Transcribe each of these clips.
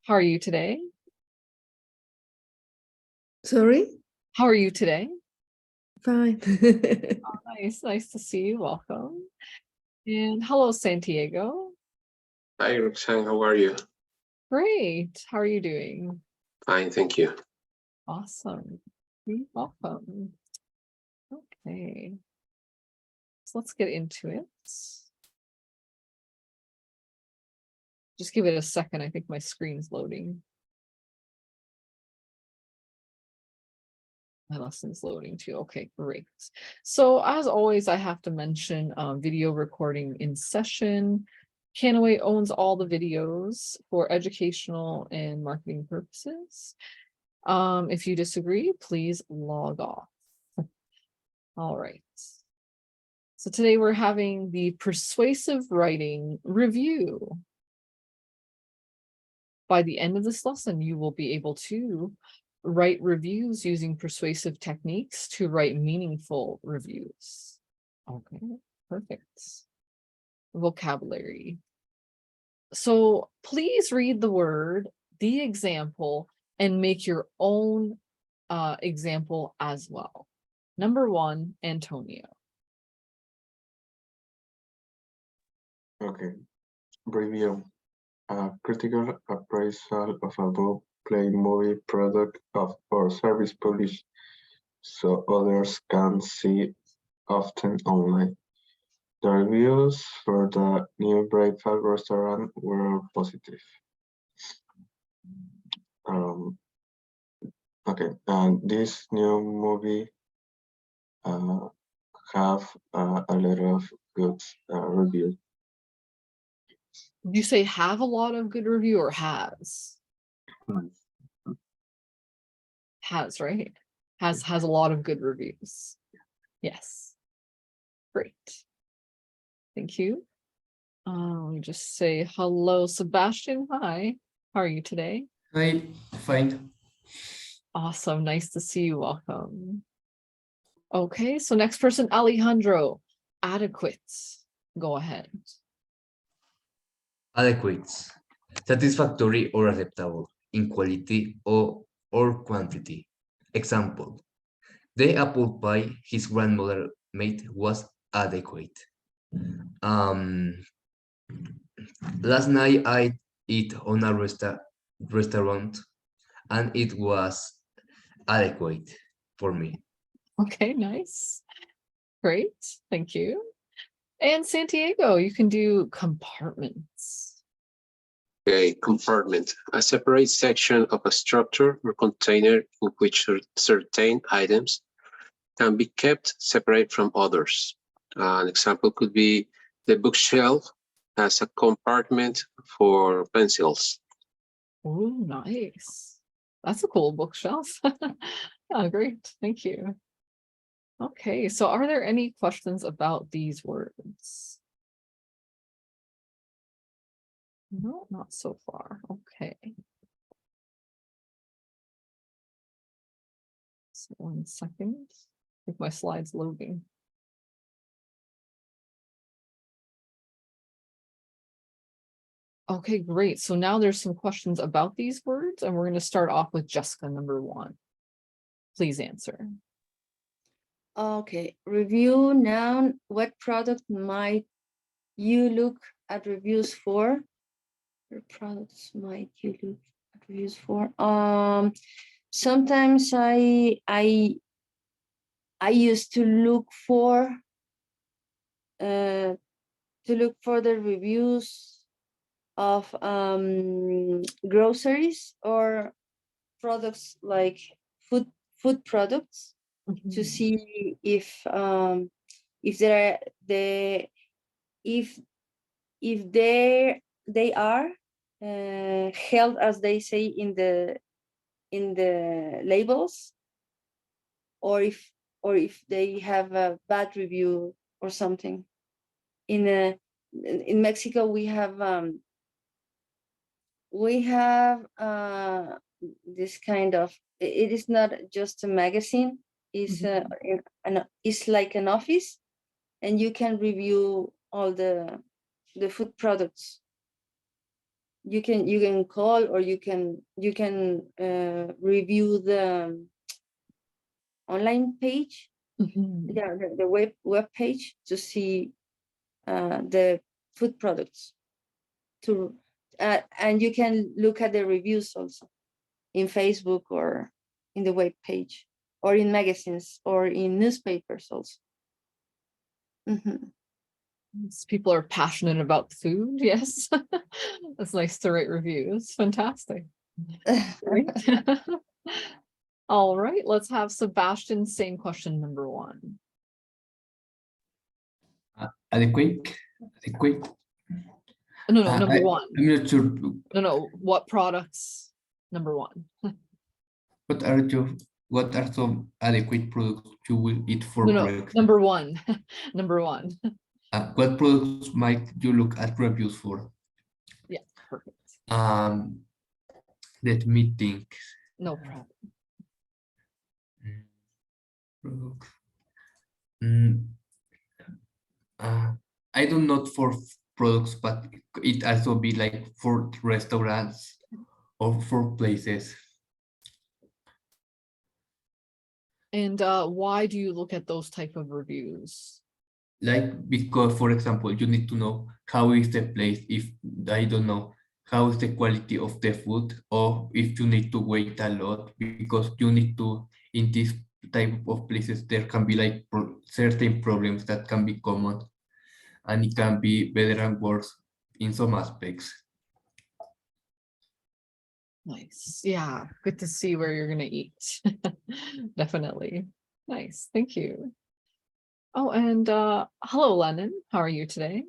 How are you today? Sorry? How are you today? Fine. Oh, nice to see you. Welcome. And hello, Santiago. Hi, Roxanne. How are you? Great. How are you doing? Fine, thank you. Awesome. You're welcome. Okay. So let's get into it. Just give it a second. I think my screen's loading. My lesson's loading too. Okay, great. So as always, I have to mention video recording in session. Canaway owns all the videos for educational and marketing purposes. If you disagree, please log off. All right. So today we're having the persuasive writing review. By the end of this lesson, you will be able to write reviews using persuasive techniques to write meaningful reviews. Okay, perfect. Vocabulary. So please read the word, the example, and make your own example as well. Number 1, Antonio. Okay. Review. A critical appraisal of a book, play, movie, product or service published so others can see often online. The reviews for the new breakfast restaurant were positive. Okay, and this new movie have a lot of good reviews. Did you say have a lot of good review or has? Has, right? Has a lot of good reviews. Yes. Great. Thank you. Let me just say hello, Sebastian. Hi. How are you today? Hi, fine. Awesome. Nice to see you. Welcome. Okay, so next person, Alejandro. Adequate. Go ahead. Adequate. Satisfactory or acceptable in quality or quantity. Example. The apple pie his grandmother made was adequate. Last night I ate on a restaurant and it was adequate for me. Okay, nice. Great. Thank you. And Santiago, you can do compartments. Okay, compartment. A separate section of a structure or container in which certain items can be kept separate from others. An example could be the bookshelf as a compartment for pencils. Oh, nice. That's a cool bookshelf. Oh, great. Thank you. Okay, so are there any questions about these words? No, not so far. Okay. So 1 second. I think my slide's loading. Okay, great. So now there's some questions about these words, and we're going to start off with Jessica, number 1. Please answer. Okay. Review noun. What product might you look at reviews for? What products might you look at reviews for? Sometimes I used to look for the reviews of groceries or products like food products to see if they are held as they say in the labels, or if they have a bad review or something. In Mexico we have this kind of, it is not just a magazine, it's it's like an office, and you can review all the food products. you can call, or you can review the online page, Mhm. yeah, the web page, to see the food products, and you can look at the reviews also in Facebook, or in the web page, or in magazines, or in newspapers also. Mhm. Yes, people are passionate about food. Yes. That's nice to write reviews. Fantastic. Great. All right, let's have Sebastian. Same question, number 1. Adequate. No, number 1. I'm not sure. No, what products? Number 1. What are some adequate products you will eat for No, breakfast? number 1. Number 1. What products might you look at reviews for? Yeah, perfect. Let me think. No problem. Products. Mm, I do not for products, but it also be like for restaurants or for places. And why do you look at those type of reviews? Like, because, for example, you need to know how is the place, if I don't know, how is the quality of the food, or if you need to wait a lot, because you need to, in this type of places, there can be like certain problems that can be common, and it can be better and worse in some aspects. Nice. Yeah, good to see where you're gonna eat. Definitely. Nice. Thank you. Oh, and hello, Lennon. How are you today?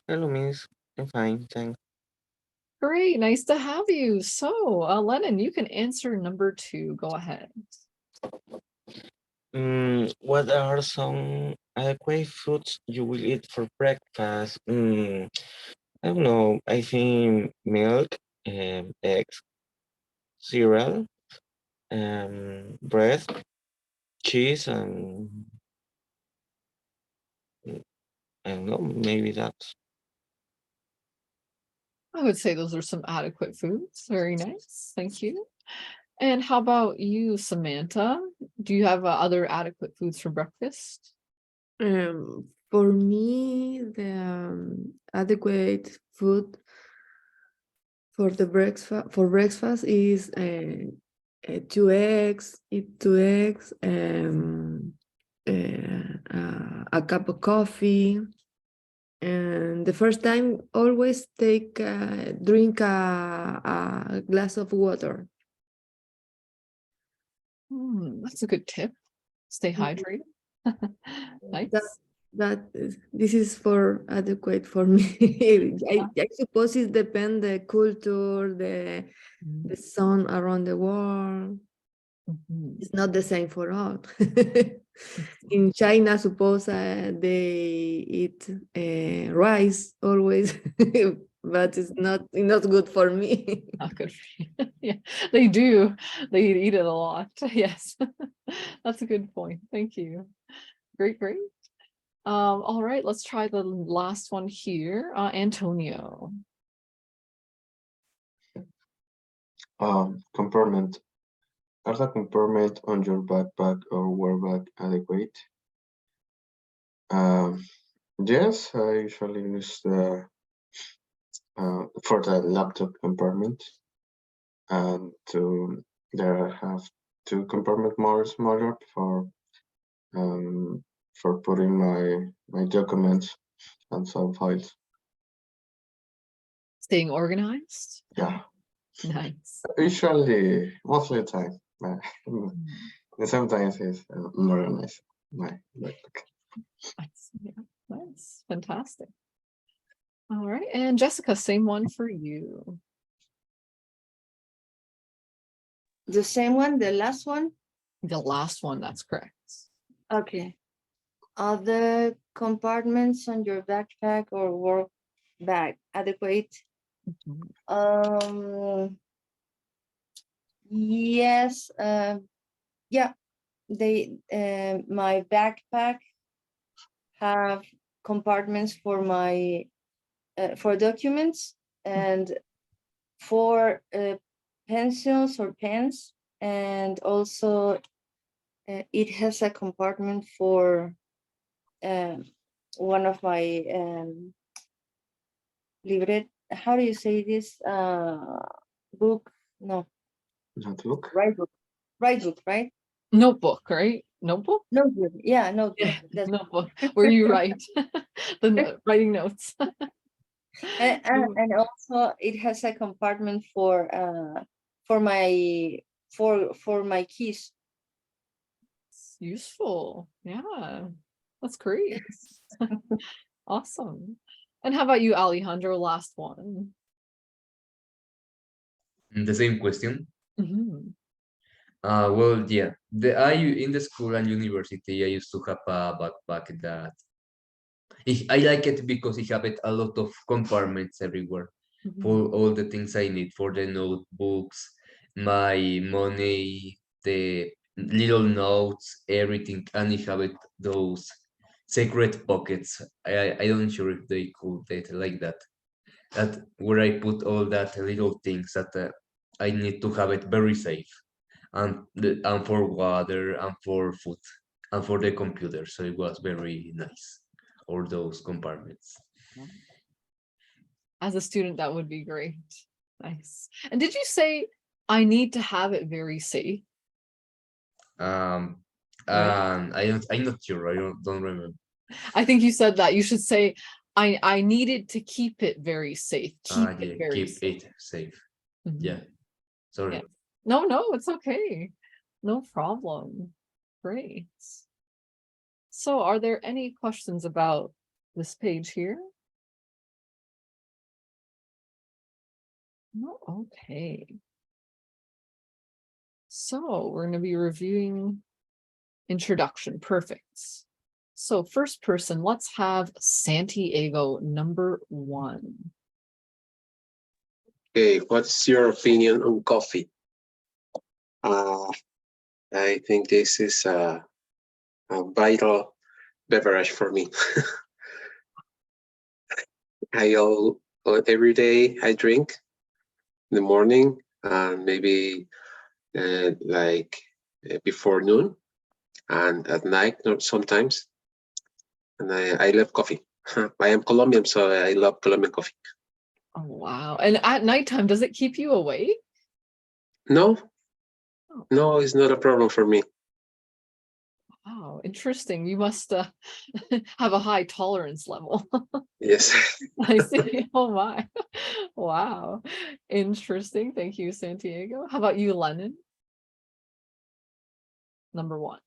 Hello, Miss. I'm fine, thanks. Great. Nice to have you. So, Lennon, you can answer number 2. Go ahead. What are some adequate foods you will eat for breakfast? I don't know. I think milk, eggs, cereal, bread, cheese, and I don't know. Maybe that's. I would say those are some adequate foods. Very nice. Thank you. And how about you, Samantha? Do you have other adequate foods for breakfast? For me, the adequate food for breakfast is 2 eggs, eat 2 eggs, a cup of coffee, and the first time always drink a glass of water. That's a good tip. Stay hydrated. Nice. This is for adequate for me. I suppose it depends the culture, the sun around the world. Mhm. It's not the same for all. In China, suppose they eat rice always, but it's not good for me. Not good for you. Yeah, they do. They eat it a lot. Yes. That's a good point. Thank you. Great. All right, let's try the last one here. Antonio. Compartment. Are the compartment on your backpack or work bag adequate? Yes, I usually use the for the laptop compartment, and there I have 2 compartment more smaller for putting my documents and some files. Staying organized. Yeah, Nice. usually mostly the time. Sometimes it's more organized. My backpack. Nice. Yeah, nice. Fantastic. All right, and Jessica, same one for you. The same one, the last one. The last one, that's correct. Okay. Are the compartments on your backpack or work bag adequate? Mhm. Yes. Yeah. My backpack have compartments for my for documents and for pencils or pens, and also it has a compartment for one of my libret. How do you say this? Book? No, Notebook. right book. Right book, right? Notebook, right? Notebook? Notebook. Yeah, notebook. Yeah, That's notebook, where you write writing notes. and also it has a compartment for my keys. It's useful. Yeah, that's great. Awesome. And how about you, Alejandro? Last one. The same question. Mhm. Well, yeah. In the school and university, I used to have a backpack that I like it because it have a lot of compartments everywhere for Mhm. all the things I need for the notebooks, my money, the little notes, everything, and it have those secret pockets. I don't sure if they call it like that. That where I put all that little things that I need to have it very safe, and for water and for food and for the computer. So it was very nice. All those compartments. As a student, that would be great. Nice. And did you say I need to have it very safe? Um, Right. I'm not sure. I don't remember. I think you said that. You should say I needed to keep it very safe. Keep Yeah, it very keep safe. it safe. Mhm. Yeah, sorry. Yeah. No, it's okay. No problem. Great. So are there any questions about this page here? No, okay. So we're going to be reviewing introduction. Perfect. So first person, let's have Santiago, number 1. Okay, what's your opinion on coffee? I think this is a vital beverage for me. Every day I drink in the morning and maybe before noon and at night sometimes. And I love coffee. I am Colombian, so I love Colombian coffee. Oh, wow. And at nighttime, does it keep you awake? No, Oh, no, it's not a problem for me. wow, interesting. You must have a high tolerance level. Yes. I see. Oh my. Wow. Interesting. Thank you, Santiago. How about you, Lennon? Number 1.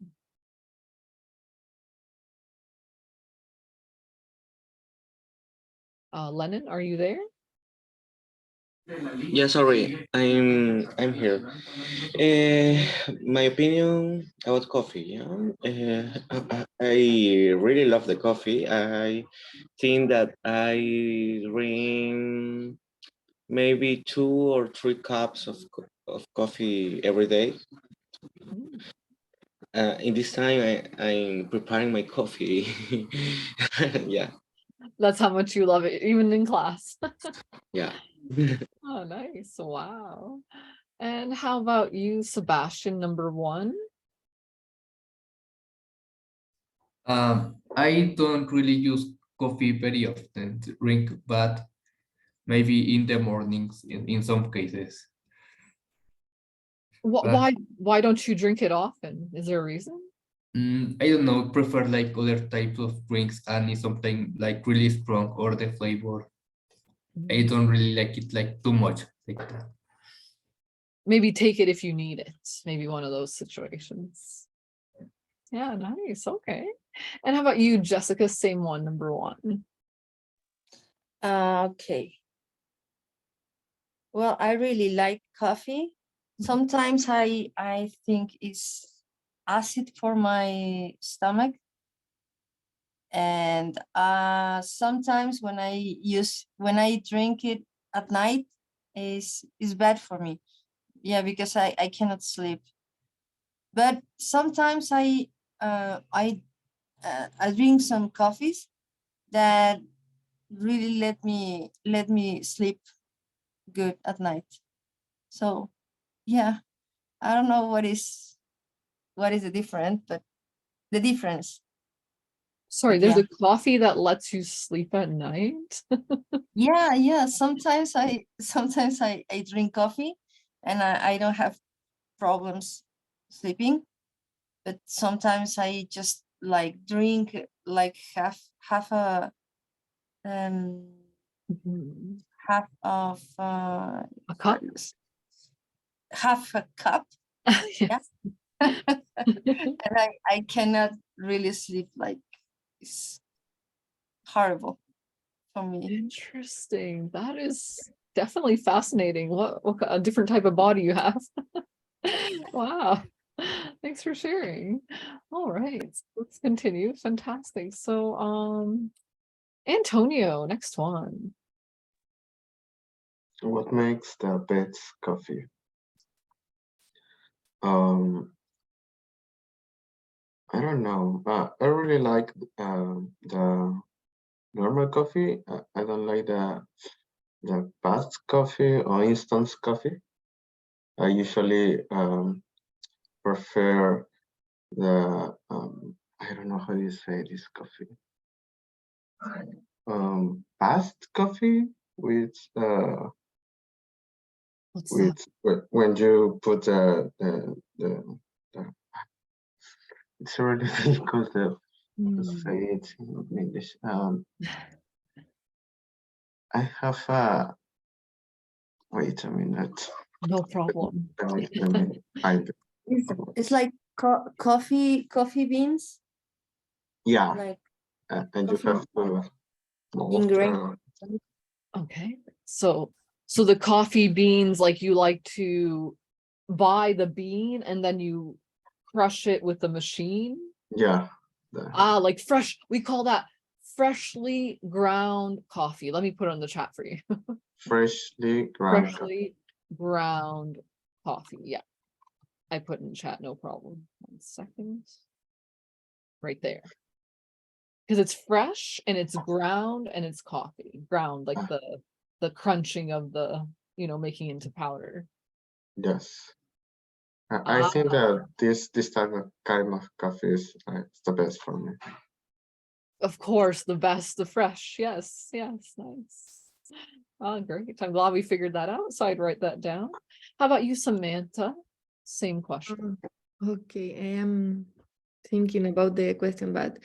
Lennon, are you there? Yeah, sorry, I'm here. My opinion about coffee. Yeah, I really love the coffee. I think that I drink maybe 2 or 3 cups of coffee every day. Mm, In this time, I'm preparing my coffee. Yeah, that's how much you love it, even in class. yeah. Oh, nice. Wow. And how about you, Sebastian, number 1? I don't really use coffee very often to drink, but maybe in the mornings in some cases. But Why don't you drink it often? Is there a reason? I don't know, prefer like other types of drinks and it's something like really strong or the flavor. I don't really like it like too much like that. Maybe take it if you need it. Maybe one of those situations. Yeah, nice. Okay. And how about you, Jessica? Same one, number 1. Okay. Well, I really like coffee. Sometimes I think it's acid for my stomach, and sometimes when I drink it at night is bad for me. Yeah, because I cannot sleep. But sometimes I drink some coffees that really let me sleep. good at night. So yeah, I don't know what is the difference, but the difference. Sorry, But there's yeah. a coffee that lets you sleep at night. Yeah. Sometimes I drink coffee and I don't have problems sleeping, but sometimes I just like drink like half a Mhm. half of A cup? half a cup, Yes. and I cannot really sleep. Like, it's horrible for me. Interesting. That is definitely fascinating. What a different type of body you have. Wow. Thanks for sharing. All right, let's continue. Fantastic. So, Antonio, next one. What makes the best coffee? Um, I don't know. I really like the normal coffee. I don't like the fast coffee or instant coffee. I usually prefer the I don't know how you say this coffee. Fast coffee with What's that? when you put the it's really difficult to say it in English. I have a wait a minute. No problem. Let me find it. It's like coffee beans, Yeah, like and you coffee have to ingrain. Okay. So the coffee beans, like you like to buy the bean and then you crush it with the machine. Yeah, Like fresh, we call that freshly ground coffee. Let me put it in the chat for you. freshly ground coffee. Freshly ground coffee. Yeah. I put in chat, no problem. 1 second. Right there. Because it's fresh and it's ground and it's coffee. Ground, like the crunching of the, making into powder. Yes. I think that this type of kind of coffee is it's the best for me. Of course, the best, the fresh. Yes, nice. Great. I'm glad we figured that out. So I'd write that down. How about you, Samantha? Same question. Okay, I am thinking about the question, but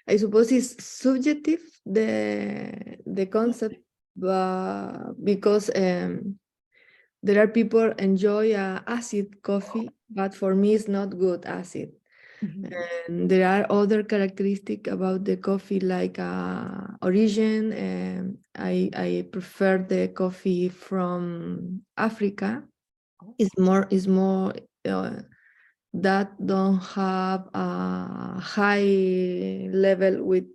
I suppose it's subjective, the concept, but because there are people enjoy acid coffee, but for me it's not good acid. Mhm. And there are other characteristics about the coffee, like origin. I prefer the coffee from Africa. It's more that don't have a high level with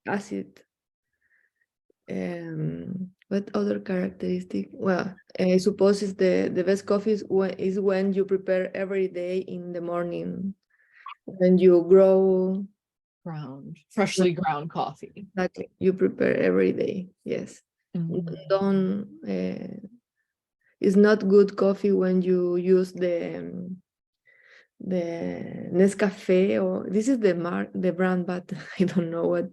acid. What other characteristic? Well, I suppose it's the best coffee is when you prepare every day in the morning, when you grow. Freshly ground coffee. Exactly, you prepare every day. Yes. Mhm. Don't. It's not good coffee when you use the Nescafe, or this is the brand, but I don't know what.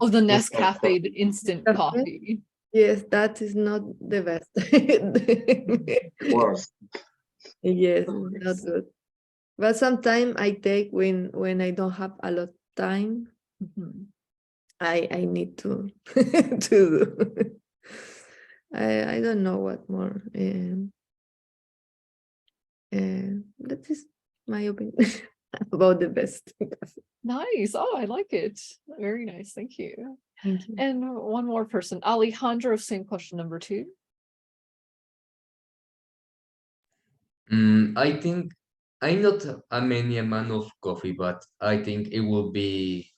Oh, the Nescafe. Nescafe, the instant Nescafe? coffee. Yes, that is not the best. Worst. Yes, not good. But sometimes I take when I don't have a lot of time. Mhm. I need to to do. I don't know what more. That is my opinion about the best. Nice. Oh, I like it. Very nice. Thank you. Thank you. And one more person, Alejandro, same question number 2. I think I'm not a man of coffee, but I think it will be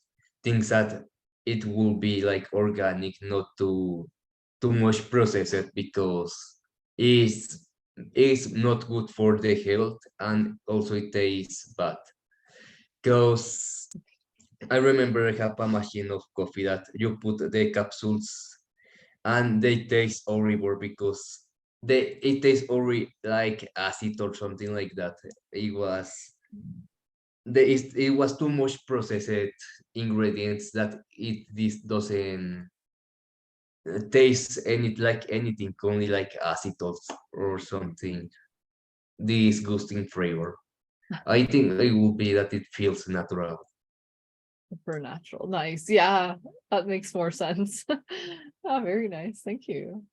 things that it will be like organic, not too much processed, because it's not good for the health, and also it tastes bad. Because I remember I have a machine of coffee that you put the capsules and they taste horrible because it tastes already like acid or something like that. It was it was too much processed ingredients that this doesn't taste like anything, only like acid or something disgusting flavor. I think it will be that it feels natural. For natural. Nice. Yeah, that makes more sense. Oh, very nice. Thank you.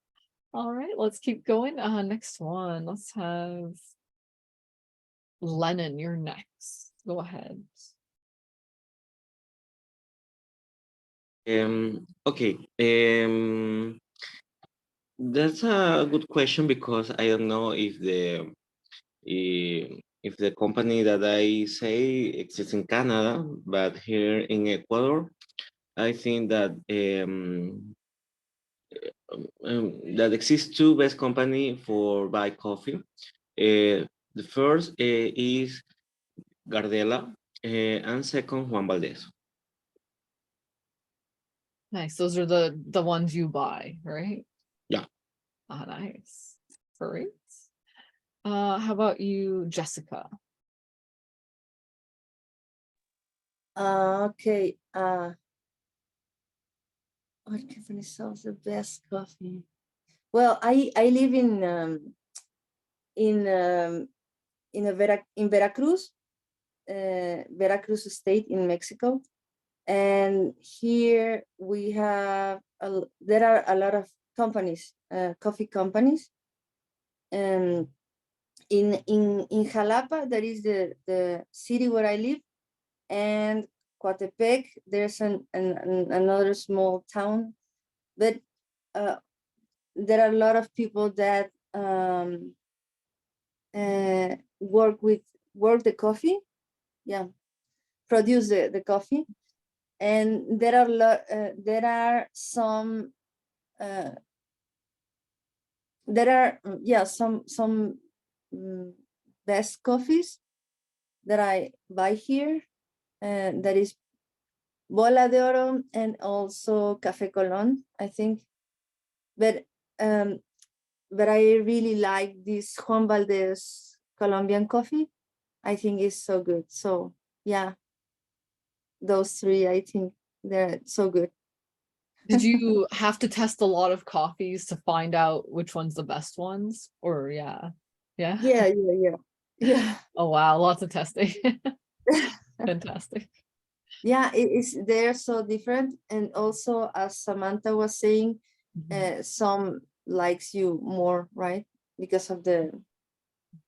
All right, let's keep going. Next one. Let's have Lennon, you're next. Go ahead. Okay. That's a good question because I don't know if the company that I say exists in Canada, but here in Ecuador, I think that that exists two best company for buy coffee. The first is Gardela, and second Juan Valdez. Nice. Those are the ones you buy, right? Yeah. Ah, nice. Great. How about you, Jessica? Okay. What company sells the best coffee? Well, I live in Veracruz, Veracruz state in Mexico, and here we have there are a lot of companies, coffee companies, and in Jalapa, that is the city where I live, and Coatepec, there's another small town, but there are a lot of people that work the coffee, yeah, produce the coffee, and there are some best coffees that I buy here, that is Bola de Oro and also Café Colón, I think. But I really like this Juan Valdez Colombian coffee. I think it's so good. So yeah, those three, I think they're so good. Did you have to test a lot of coffees to find out which one's the best ones? Or yeah. Yeah. Oh wow, lots of testing. Fantastic. Yeah, they're so different. And also, as Samantha was saying, some likes you more, right? Because of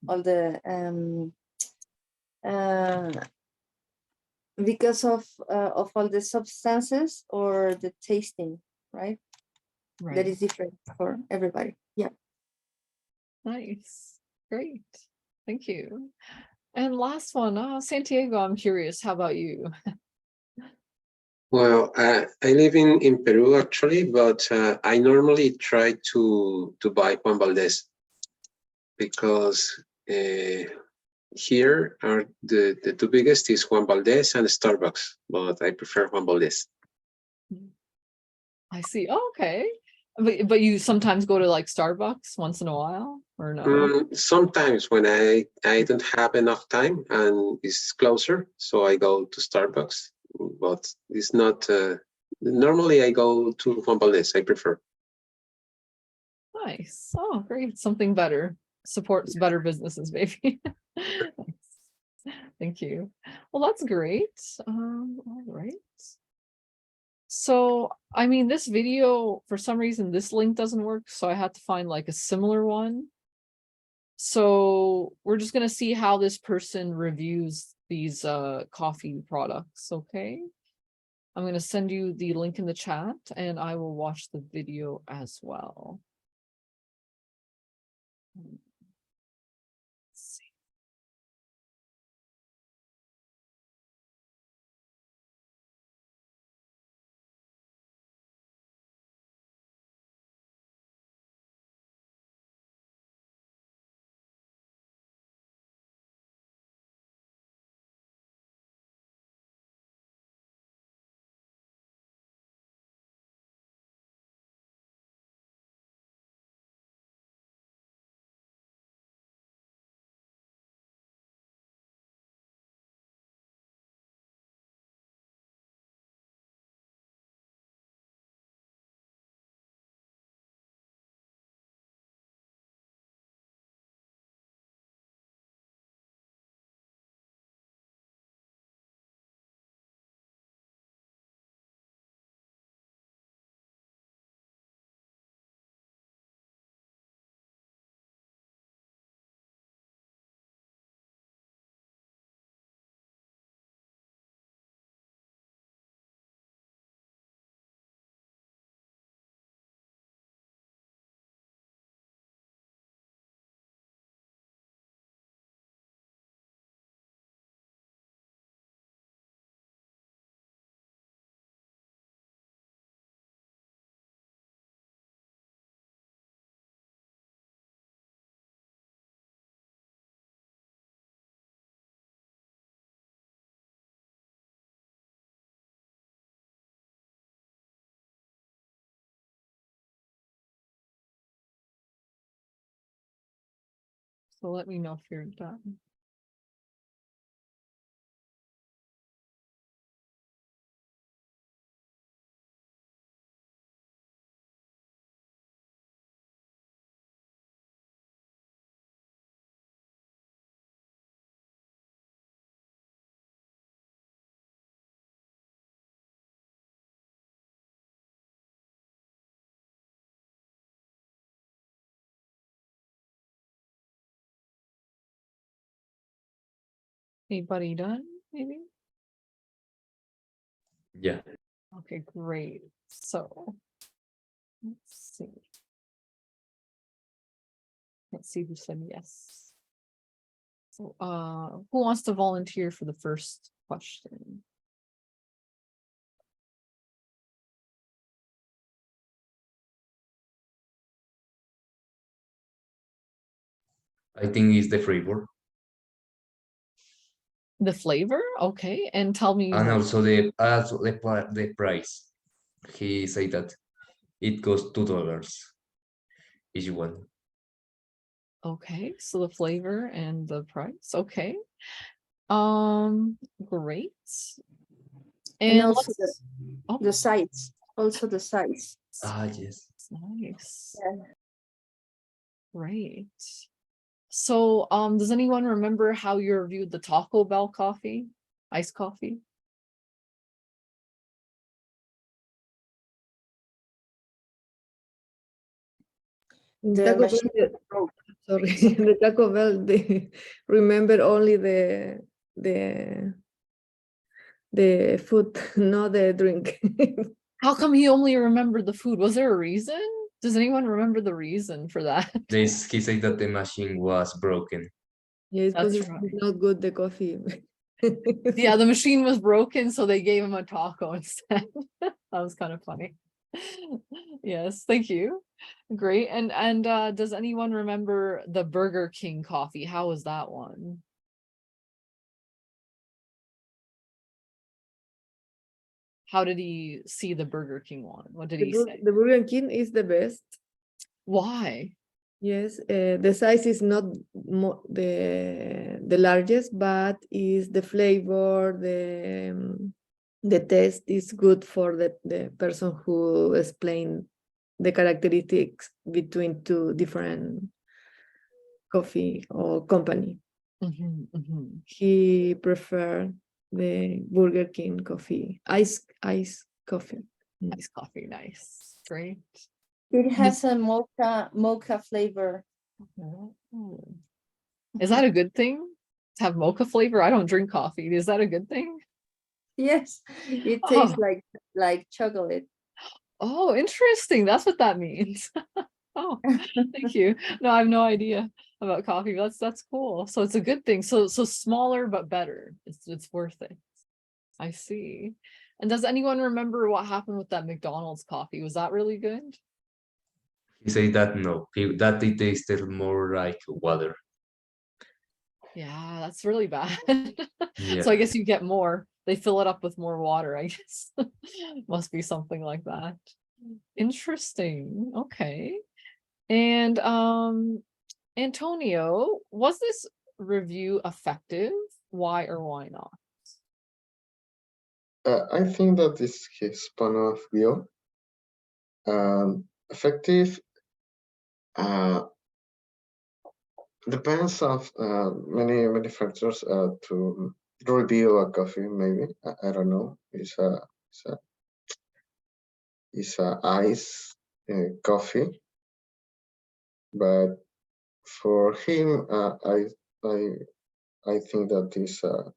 all the because of all the substances or the tasting, right? That Right. is different for everybody. Yeah. Nice. Great. Thank you. And last one, Santiago, I'm curious, how about you? Well, I live in Peru actually, but I normally try to buy Juan Valdez because here are the two biggest is Juan Valdez and Starbucks, but I prefer Juan Valdez. I see. Oh, okay. But you sometimes go to like Starbucks once in a while, or no? Sometimes when I don't have enough time and it's closer, so I go to Starbucks, but it's not, normally I go to Juan Valdez, I prefer. Nice. Oh, great. Something better. Supports better businesses, maybe. Thank you. Well, that's great. All right. So, I mean, this video, for some reason, this link doesn't work, so I had to find like a similar one. So we're just gonna see how this person reviews these coffee products, okay? I'm gonna send you the link in the chat and I will watch the video as well. So let me know if you're done. Anybody done, maybe? Yeah. Okay, great. So let's see. Let's see who said yes. So who wants to volunteer for the first question? I think it's the flavor. The flavor? Okay, and tell me And more. also the price. He said that it costs $2 each one. Okay, so the flavor and the price. Okay. Great. And And also let's, oh, the size, also the size. Ah, yes. that's nice. Yeah. Great. So, does anyone remember how you reviewed the Taco Bell coffee, iced coffee? The Taco Bell, machine broke. sorry, the Taco Bell, they remember only the food, not the drink. How come he only remembered the food? Was there a reason? Does anyone remember the reason for that? He said that the machine was broken. Yes, because That's it's right. not good, the coffee. Yeah, the machine was broken, so they gave him a taco instead. That was kind of funny. Yes, thank you. Great. And does anyone remember the Burger King coffee? How was that one? How did he see the Burger King one? What did he say? The Burger King is the best. Why? Yes, the size is not the largest, but is the flavor, the taste is good for the person who explained the characteristics between two different coffee or company. Mhm, mhm. He preferred the Burger King coffee, ice coffee. Iced coffee, nice. Great. It has a mocha flavor. Mm. Is that a good thing to have mocha flavor? I don't drink coffee. Is that a good thing? Yes, it tastes Oh, like chocolate. oh, interesting. That's what that means. Oh, thank you. No, I have no idea about coffee. That's cool. So it's a good thing. So smaller but better. It's worth it. I see. And does anyone remember what happened with that McDonald's coffee? Was that really good? He said that no, that it tasted more like water. Yeah, that's really bad. Yeah. So I guess you get more. They fill it up with more water, I guess. Must be something like that. Interesting. Okay. And Antonio, was this review effective? Why or why not? I think that is his point of view. Effective depends of many factors to review a coffee. Maybe I don't know. It's a ice coffee, but for him, I think that is a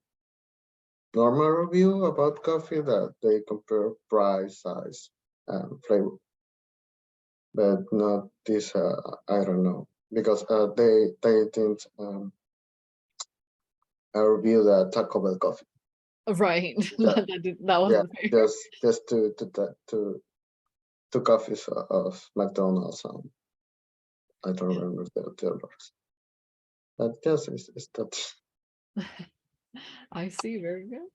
normal review about coffee that they compare price, size, and flavor, but not this. I don't know, because they didn't review the Taco Bell coffee. Right. Yeah. That Yeah, wasn't fair. just two coffees of McDonald's. I don't remember the others. But yes, it's that. I see. Very good.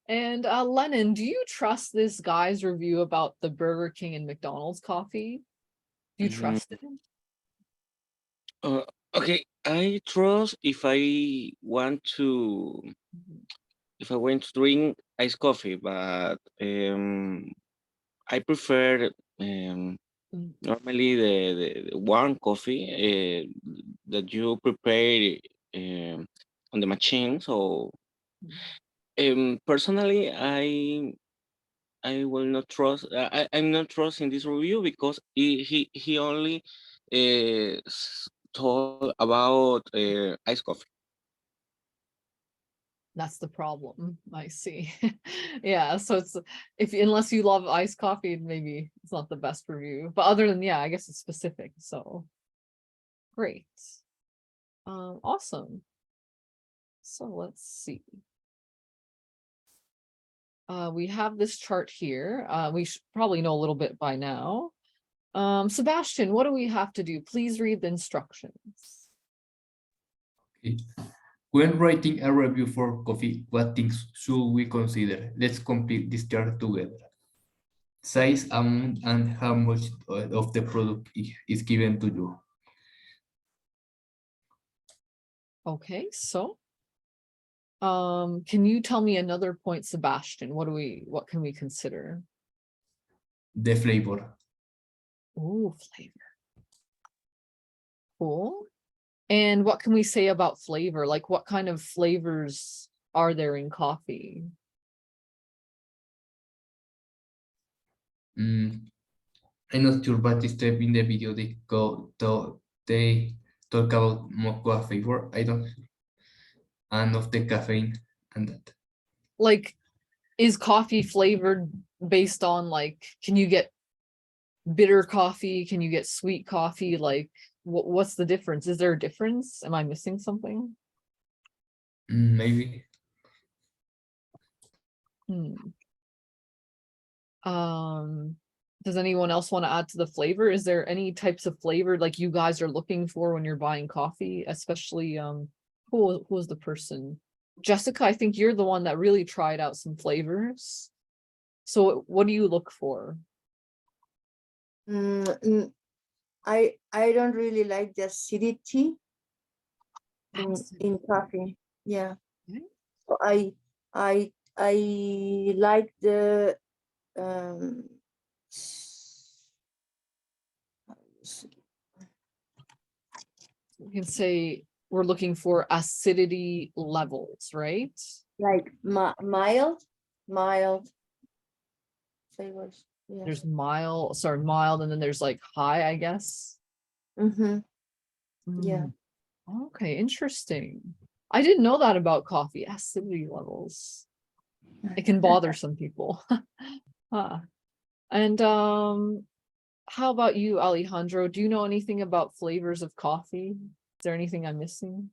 And Lennon, do you trust this guy's review about the Burger King and McDonald's coffee? Do you Mhm. trust him? Okay, I trust if I want to drink iced coffee, but I prefer normally the warm coffee that you prepare on the machine. So personally, I will not trust. I'm not trusting this review because he only told about iced coffee. That's the problem. I see. Yeah, so it's unless you love iced coffee, maybe it's not the best review. But other than, yeah, I guess it's specific. So great. Awesome. So let's see. We have this chart here. We should probably know a little bit by now. Sebastian, what do we have to do? Please read the instructions. Okay. When writing a review for coffee, what things should we consider? Let's complete this chart together. Size, amount, and how much of the product is given to you. Okay, so can you tell me another point, Sebastian? What can we consider? The flavor. Ooh, flavor. Cool. And what can we say about flavor? Like, what kind of flavors are there in coffee? I'm not sure, but this step in the video they talk about mocha flavor. I don't, and of the caffeine and that. Like, is coffee flavored based on, like, can you get bitter coffee? Can you get sweet coffee? Like, what's the difference? Is there a difference? Am I missing something? Maybe. Does anyone else want to add to the flavor? Is there any types of flavor like you guys are looking for when you're buying coffee? Especially who was the person? Jessica, I think you're the one that really tried out some flavors. So what do you look for? I don't really like the acidity in coffee. Yeah. Okay. So I like the We can say we're looking for acidity levels, right? like mild flavors. Yeah. There's mild, and then there's like high, I guess. Yeah. Okay, interesting. I didn't know that about coffee, acidity levels. It can bother some people. And how about you, Alejandro? Do you know anything about flavors of coffee? Is there anything I'm missing?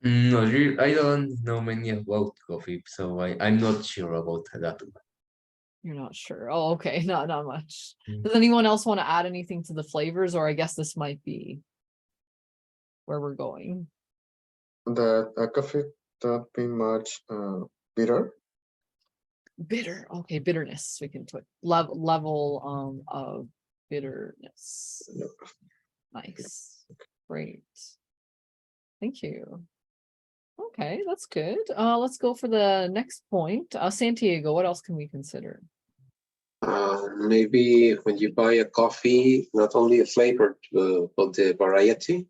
No, I don't know many about coffee, so I'm not sure about that. You're not sure. Oh, okay, not much. Does anyone else want to add anything to the flavors, or I guess this might be where we're going? That coffee don't be much bitter. Bitter. Okay, bitterness. We can put level of bitterness. Yep. Nice. Great. Thank you. Okay, that's good. Let's go for the next point. Santiago, what else can we consider? Maybe when you buy a coffee, not only the flavor, but the variety,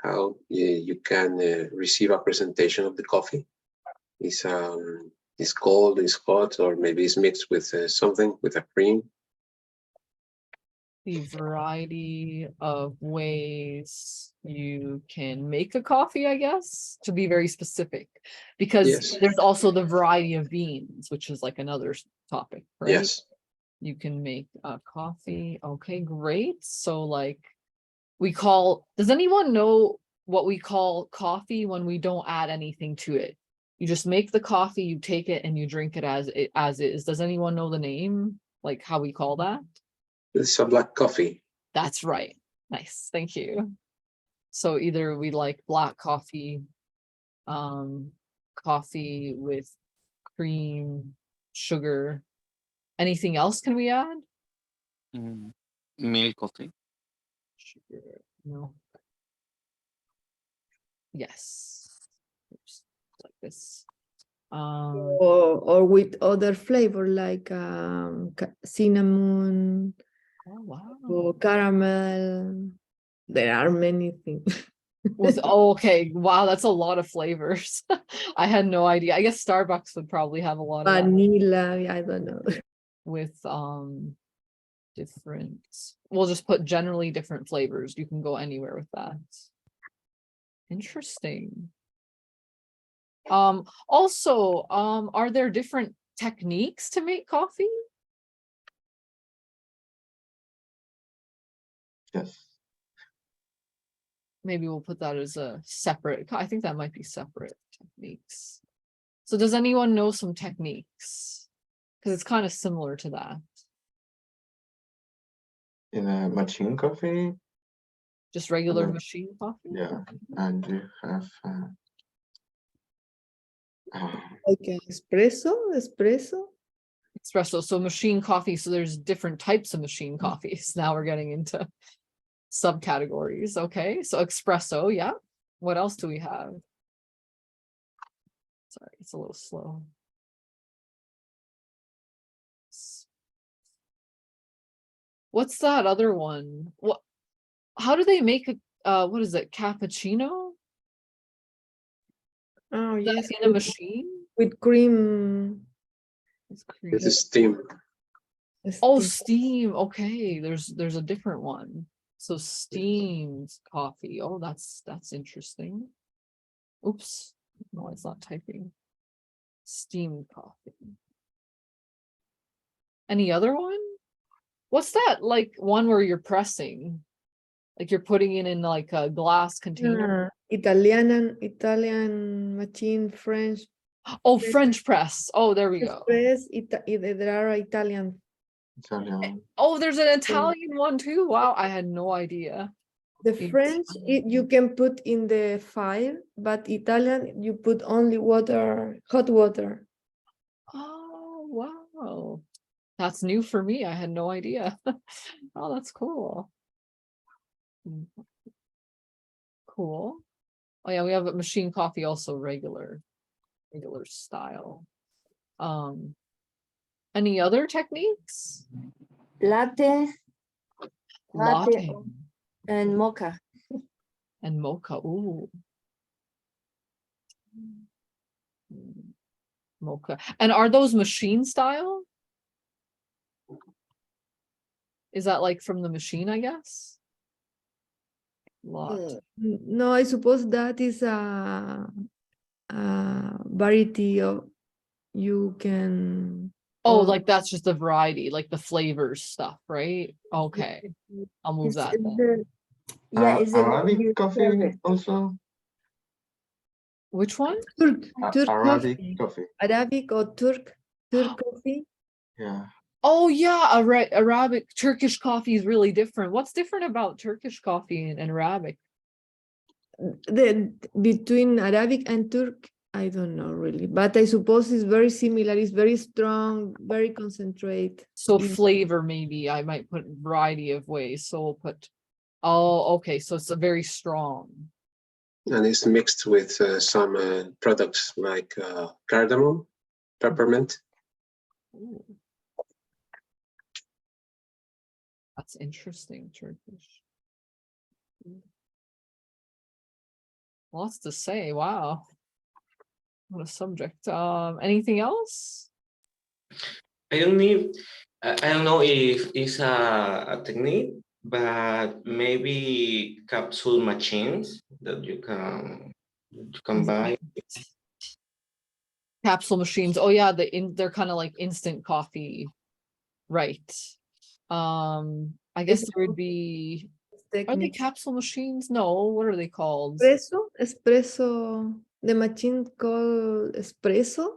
how you can receive a presentation of the coffee. It's cold, it's hot, or maybe it's mixed with something, with a cream. The variety of ways you can make a coffee, I guess, to be very specific, because Yes. there's also the variety of beans, which is like another topic, right? Yes. You can make a coffee. Okay, great. So like does anyone know what we call coffee when we don't add anything to it? You just make the coffee, you take it and you drink it as is. Does anyone know the name? Like how we call that? It's a black coffee. That's right. Nice. Thank you. So either we like black coffee, coffee with cream, sugar. Anything else can we add? Milk coffee. Sugar, no. Yes. Oops, like this. Or with other flavor like cinnamon Oh wow. or caramel. There are many things. Oh, okay. Wow, that's a lot of flavors. I had no idea. I guess Starbucks would probably have a lot of that Vanilla, I don't know. with different. We'll just put generally different flavors. You can go anywhere with that. Interesting. Also, are there different techniques to make coffee? Yes. Maybe we'll put that as a separate, I think that might be separate techniques. So does anyone know some techniques? Because it's kind of similar to that. In a machine coffee, Just regular then- machine coffee? yeah, and you have Okay, espresso. Espresso. So machine coffee. So there's different types of machine coffees. Now we're getting into subcategories. Okay. So espresso. Yeah. What else do we have? Sorry, it's a little slow. What's that other one? What? How do they make a what is it? Cappuccino? Oh Is that yes, in a machine? with cream. It's This is steam. Oh, steam. steam. Okay, there's a different one. So steamed coffee. Oh, that's interesting. Oops. No, it's not typing. Steamed coffee. Any other one? What's that? Like one where you're pressing? Like you're putting it in like a glass container? Italian machine, French Oh, French press. Oh, there we go. press. There are Italian. Italian. Oh, there's an Italian one too. Wow, I had no idea. The French you can put in the fire, but Italian you put only water, hot water. Oh, wow. That's new for me. I had no idea. Oh, that's cool. Cool. Oh yeah, we have a machine coffee, also regular style. Any other techniques? Latte Latte and mocha. and mocha. Ooh. Mocha. And are those machine style? Is that like from the machine, I guess? Latte. No, I suppose that is a variety of you can. Oh, like that's just a variety, like the flavors stuff, right? Okay. I'll move that then. It's the Arabic you coffee serve it. also. Which one? Turk Arabic coffee. coffee. Arabic or Turk coffee. Yeah. Oh yeah, Arabic Turkish coffee is really different. What's different about Turkish coffee and Arabic? Between Arabic and Turk, I don't know really, but I suppose it's very similar. It's very strong, very concentrate. So flavor, maybe I might put variety of ways. So we'll put, oh, okay. So it's a very strong. And it's mixed with some products like cardamom, peppermint. Ooh. That's interesting, Turkish. Lots to say. Wow. What a subject. Anything else? I don't know if it's a technique, but maybe capsule machines that you can buy. Capsule machines. Oh yeah, they're kind of like instant coffee. Right. I guess there would be, are they Technique. capsule machines? No, what are they called? Espresso. The machine called espresso.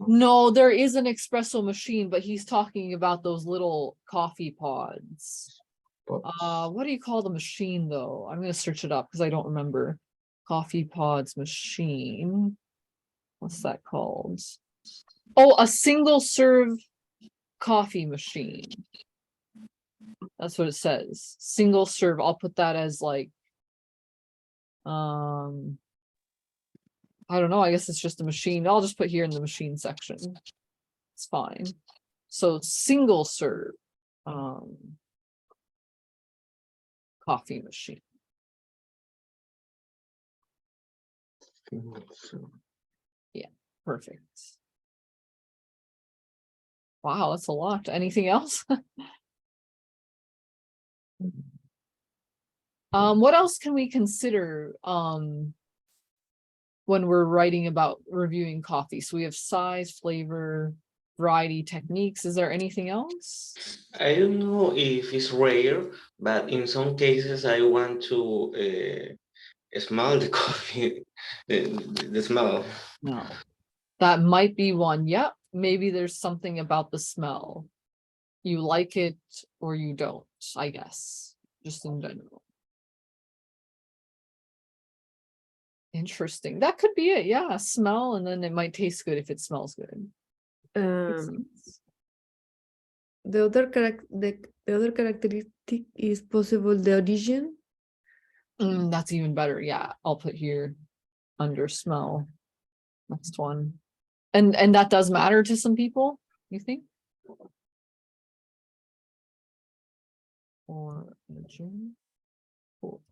No, there is an espresso machine, but he's talking about those little coffee pods. What do you call the machine though? I'm gonna search it up because I don't remember. Coffee pods machine. What's that called? Oh, a single serve coffee machine. That's what it says. Single serve. I'll put that as like I don't know, I guess it's just a machine. I'll just put here in the machine section. It's fine. So single serve coffee machine. Perfect. Wow, that's a lot. Anything else? What else can we consider when we're writing about reviewing coffee? So we have size, flavor, variety, techniques. Is there anything else? I don't know if it's rare, but in some cases I want to smell the coffee, the smell. No. That might be one. Yep. Maybe there's something about the smell. You like it or you don't, I guess, just in general. Interesting. That could be it. Yeah. Smell, and then it might taste good if it smells good. Makes sense. The other characteristic is possible the origin. That's even better. Yeah. I'll put here under smell. Next one. And that does matter to some people, you think? Origin. Cool.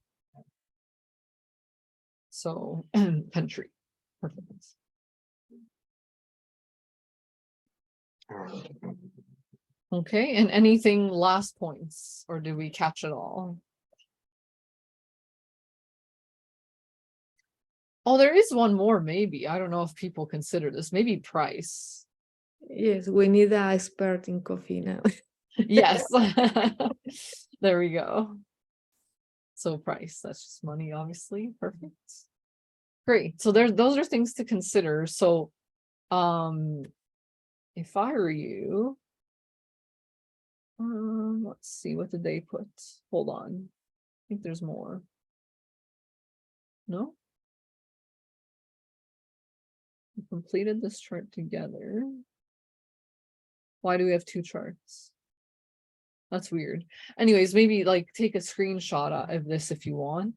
So country. Perfect. Okay, and anything last points, or did we catch it all? Oh, there is one more, maybe. I don't know if people consider this. Maybe price. Yes, we need an expert in coffee now. Yes. There we go. So price, that's just money, obviously. Perfect. Great. So those are things to consider. So if I were you, let's see, what did they put? Hold on. I think there's more. No? We completed this chart together. Why do we have two charts? That's weird. Anyways, maybe like take a screenshot of this if you want.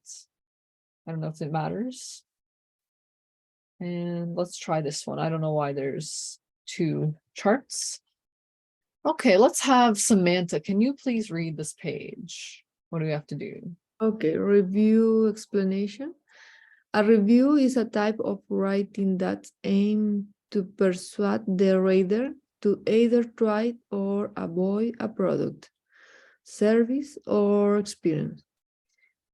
I don't know if it matters. And let's try this one. I don't know why there's two charts. Okay, let's have Samantha. Can you please read this page? What do we have to do? Okay, review explanation. A review is a type of writing that aims to persuade the reader to either try or avoid a product, service, or experience.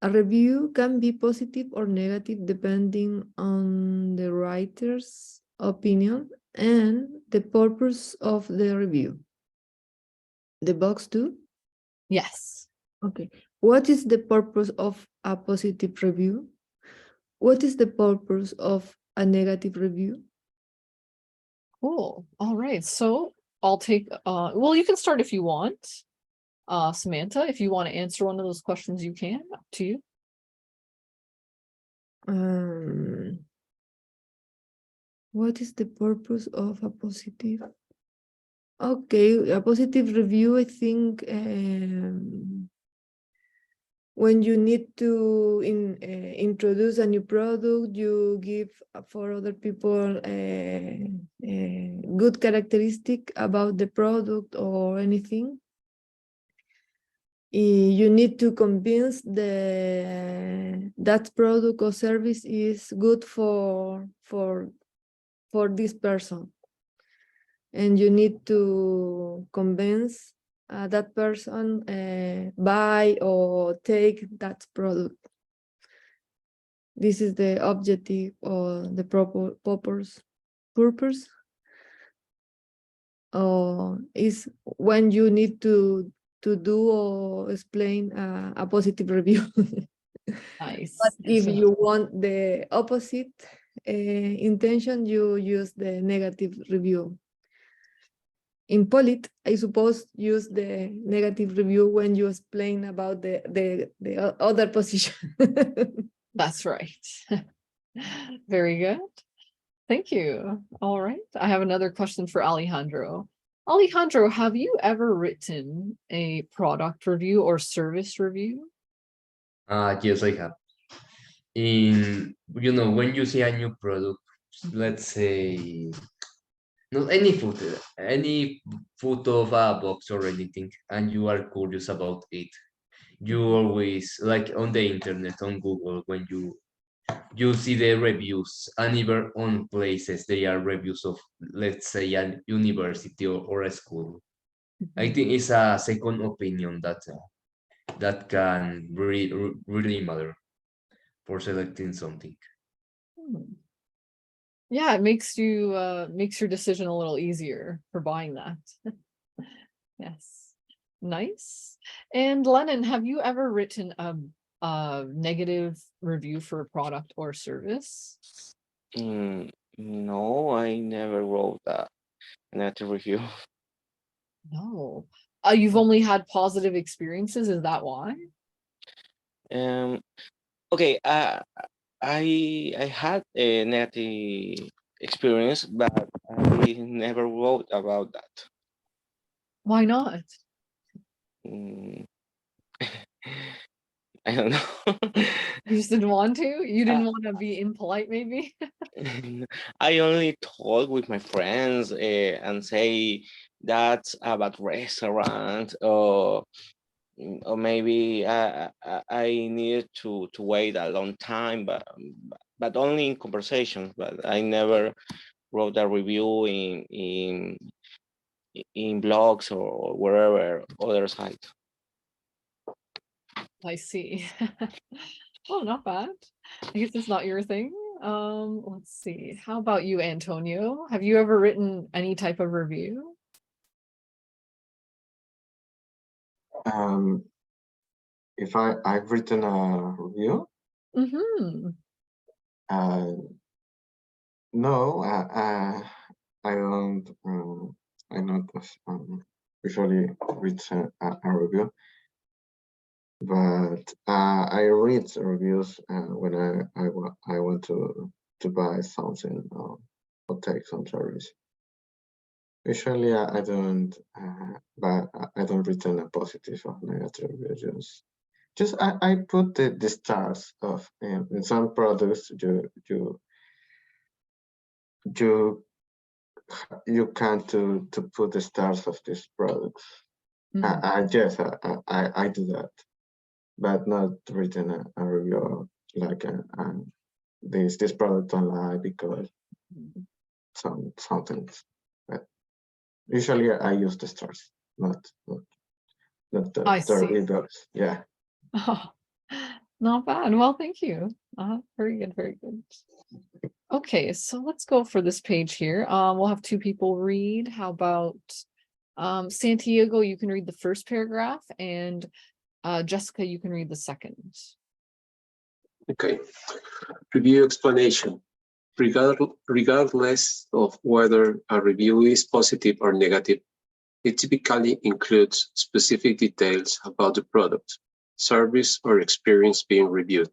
A review can be positive or negative depending on the writer's opinion and the purpose of the review. The box too? Yes. Okay. What is the purpose of a positive review? What is the purpose of a negative review? Cool. All right. So I'll take, well, you can start if you want. Samantha, if you want to answer one of those questions, you can. Up to you. What is the purpose of a positive? Okay, a positive review, I think, when you need to introduce a new product, you give for other people a good characteristic about the product or anything. You need to convince that product or service is good for this person, and you need to convince that person buy or take that product. This is the objective or the purpose. Is when you need to do or explain a positive review. Nice. But if you want the opposite intention, you use the negative review. In Polit, I suppose, use the negative review when you explain about the other position. That's right. Very good. Thank you. All right. I have another question for Alejandro. Alejandro, have you ever written a product review or service review? Yes, I have. When you see a new product, let's say, not any food of a box or anything, and you are curious about it. You always, like on the internet, on Google, when you see the reviews, and even on places, they are reviews of, let's say, a university or a school. I think it's a second opinion that can really matter for selecting something. Hmm. Yeah, it makes you makes your decision a little easier for buying that. Yes, nice. And Lennon, have you ever written a negative review for a product or service? No, I never wrote a negative review. No. You've only had positive experiences, is that why? Um, okay, I had a negative experience, but I never wrote about that. Why not? Mm, I don't know. You just didn't want to? You didn't want to be impolite, maybe? I only talk with my friends and say that's a bad restaurant, or maybe I needed to wait a long time, but only in conversations. But I never wrote a review in blogs or wherever other site. I see. Oh, not bad. I guess it's not your thing. Let's see. How about you, Antonio? Have you ever written any type of review? If I've written a review, Mm-hmm. no, I don't. I not usually read a review, but I read reviews when I want to buy something or take some service. Usually I don't, but I don't return a positive or negative reviews. Just I put the stars of in some products you can to put the stars of these products. I do that, but not written a review like this product online because something. But usually I use the stars, not I the see. reviews. Yeah. Oh, not bad. Well, thank you. Very good, very good. Okay, so let's go for this page here. We'll have two people read. How about Santiago, you can read the first paragraph, and Jessica, you can read the second. Okay. Review explanation. Regardless of whether a review is positive or negative, it typically includes specific details about the product, service, or experience being reviewed.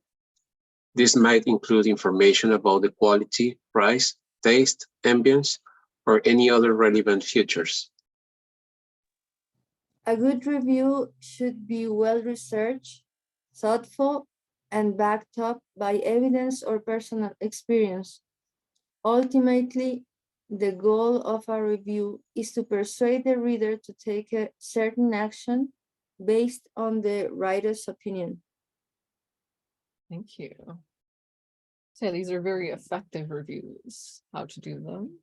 This might include information about the quality, price, taste, ambience, or any other relevant features. A good review should be well-researched, thoughtful, and backed up by evidence or personal experience. Ultimately, the goal of a review is to persuade the reader to take a certain action based on the writer's opinion. Thank you. So these are very effective reviews, how to do them.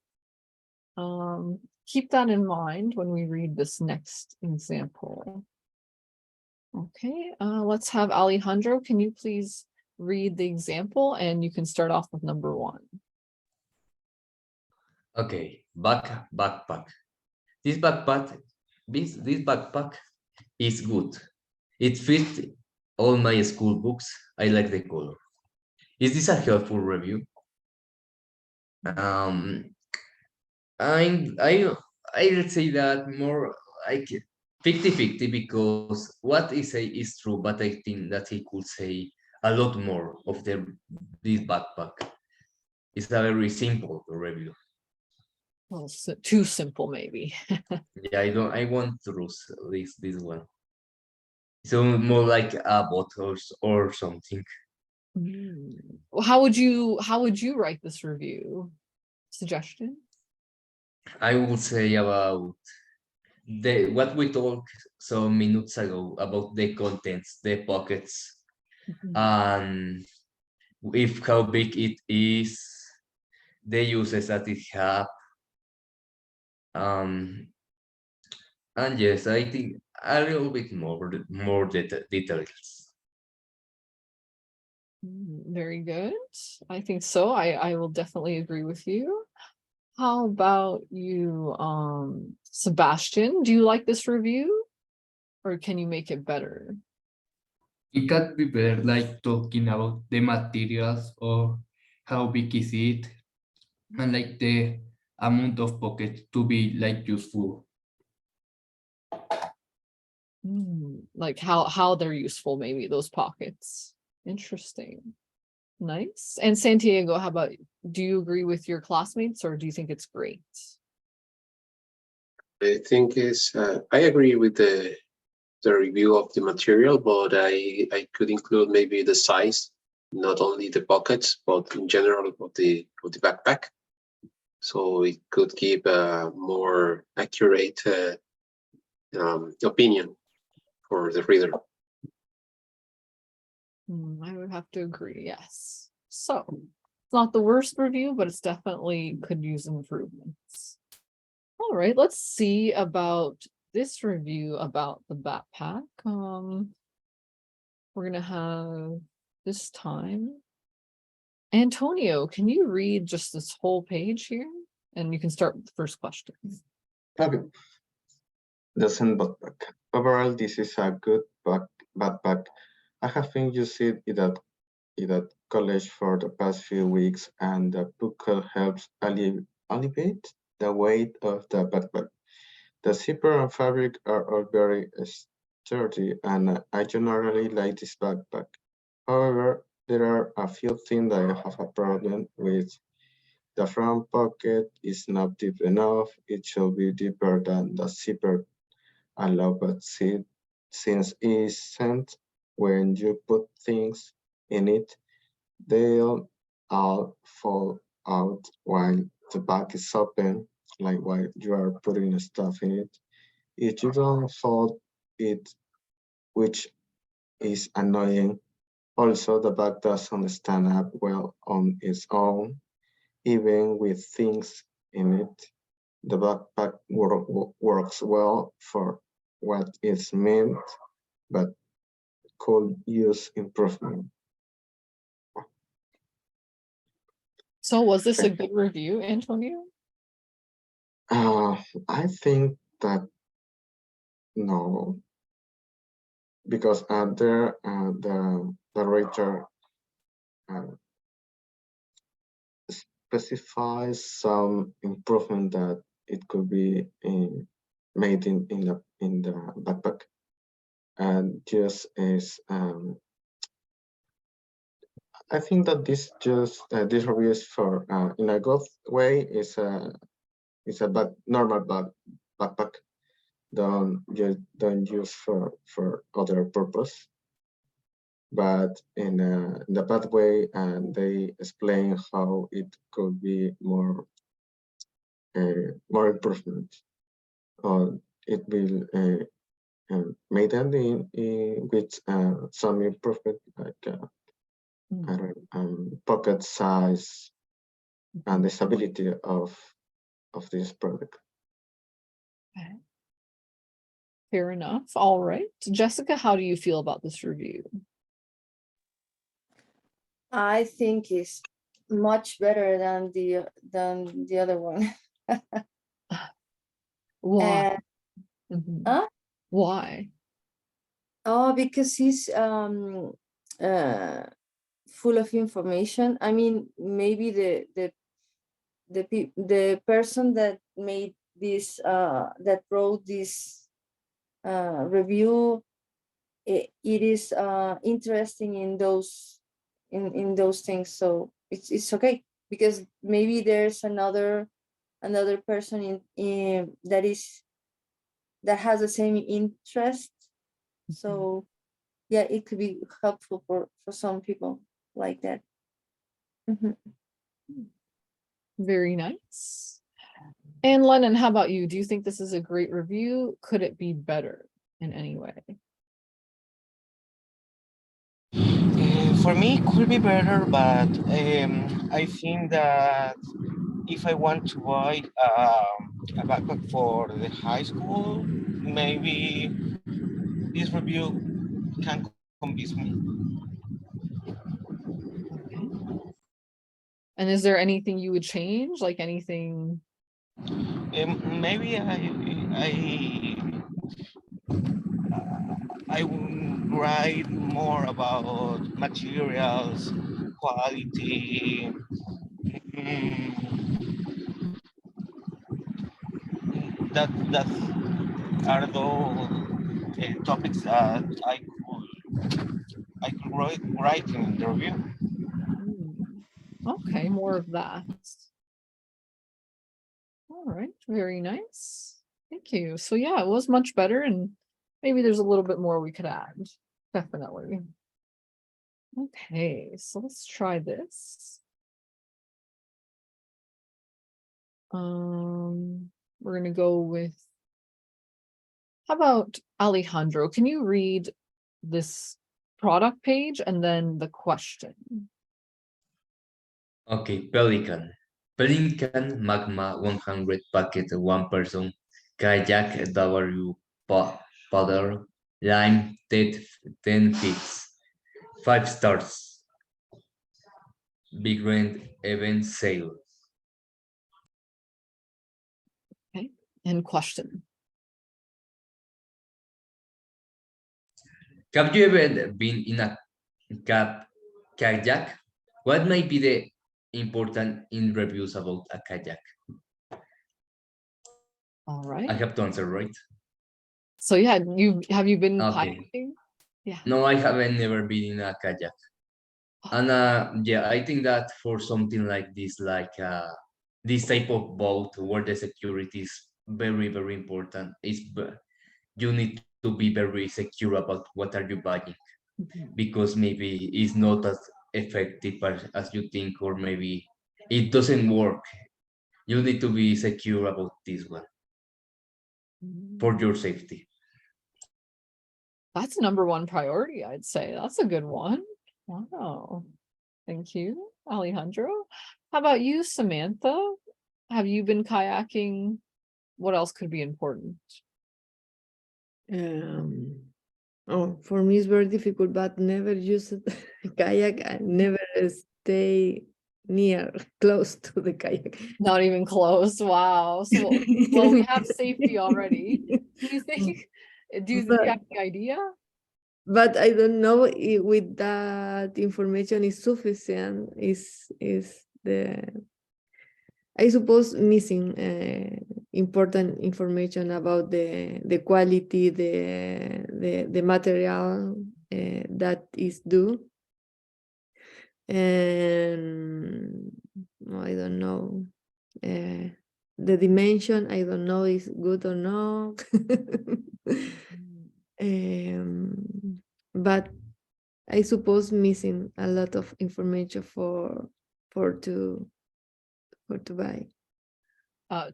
Keep that in mind when we read this next example. Okay, let's have Alejandro. Can you please read the example, and you can start off with number 1. Okay, backpack. This backpack is good. It fits all my school books. I like the color. Is this a helpful review? I'll say that more like 50-50, because what he say is true, but I think that he could say a lot more of this backpack. It's a very simple review. Well, too simple, maybe. Yeah, I want to lose this one. So more like a bottles or something. Well, how would you write this review? suggestion? I would say about what we talked some minutes ago about the contents, the pockets, Mhm. and if how big it is, the uses that it have. Um, and yes, I think a little bit more details. Very good. I think so. I will definitely agree with you. How about you, Sebastian? Do you like this review? Or can you make it better? It can be better, like talking about the materials or how big is it, and like the amount of pockets to be like useful. Like how they're useful, maybe those pockets. Interesting. Nice. And Santiago, how about, do you agree with your classmates or do you think it's great? I think I agree with the review of the material, but I could include maybe the size, not only the pockets, but in general of the backpack. So it could give a more accurate opinion for the reader. I would have to agree, yes. So it's not the worst review, but it's definitely could use improvements. All right, let's see about this review about the backpack. We're gonna have this time. Antonio, can you read just this whole page here? And you can start with the first question. Okay. The Zen backpack. Overall, this is a good backpack. I have been using it at college for the past few weeks, and the buckle helps alleviate the weight of the backpack. The zipper and fabric are all very sturdy, and I generally like this backpack. However, there are a few things that I have a problem with. The front pocket is not deep enough. It should be deeper than the zipper allows, but since it isn't, when you put things in it, they'll all fall out while the back is open, like while you are putting stuff in it. If you don't fold it, which is annoying, also the back doesn't stand up well on its own, even with things in it. The backpack works well for what it's meant, but could use improvement. So was this a good review, Antonio? I think that no, because there the writer specifies some improvement that it could be made in the backpack, and just is I think that this review is for in a good way is a normal backpack. Don't use for other purpose, but in the bad way, and they explain how it could be more improvement. It will made in with some improvement like pocket size and the stability of this product. Okay. Fair enough. All right. Jessica, how do you feel about this review? I think it's much better than the other one. Why? Huh? Why? Oh, because he's full of information. I mean, maybe the person that made this that wrote this review, it is interesting in those things, so it's okay, because maybe there's another person in that has the same interest. So yeah, it could be helpful for some people like that. very nice. And Lennon, how about you? Do you think this is a great review? Could it be better in any way? For me, it could be better, but I think that if I want to buy a backpack for the high school, maybe this review can convince me. Okay. And is there anything you would change? Like anything? Maybe I will write more about materials, quality. mm, that are the topics that I could write in the review. Okay, more of that. All right, very nice. Thank you. So yeah, it was much better, and maybe there's a little bit more we could add. Definitely. Okay, so let's try this. We're gonna go with, how about Alejandro? Can you read this product page and then the question? Okay, Pelican. Pelican Magma 100 packet 1 person. Kayak W paddle. Lime 10 feet. 5 stars. Big Rent event sale. Okay, and question. Have you ever been in a kayak? What might be the important in reviews about a kayak? All I right. have to answer, right? So yeah, have you been Okay. kayaking? Yeah. No, I haven't never been in a kayak. And yeah, I think that for something like this, this type of boat where the security is very, very important, you need to be very secure about what are you buying, because maybe it's not as effective as you think, or maybe it doesn't work. You need to be secure about this one for your safety. That's number one priority, I'd say. That's a good one. Wow. Thank you, Alejandro. How about you, Samantha? Have you been kayaking? What else could be important? Oh, for me it's very difficult, but never use kayak. I never stay near close to the kayak. Not even close. Wow. So, well, we have safety already. Do you think? Do you have any idea? But I don't know if with that information is sufficient. Is the, I suppose, missing important information about the quality, the material that is due, and I don't know the dimension. I don't know is good or not. But I suppose missing a lot of information for to buy.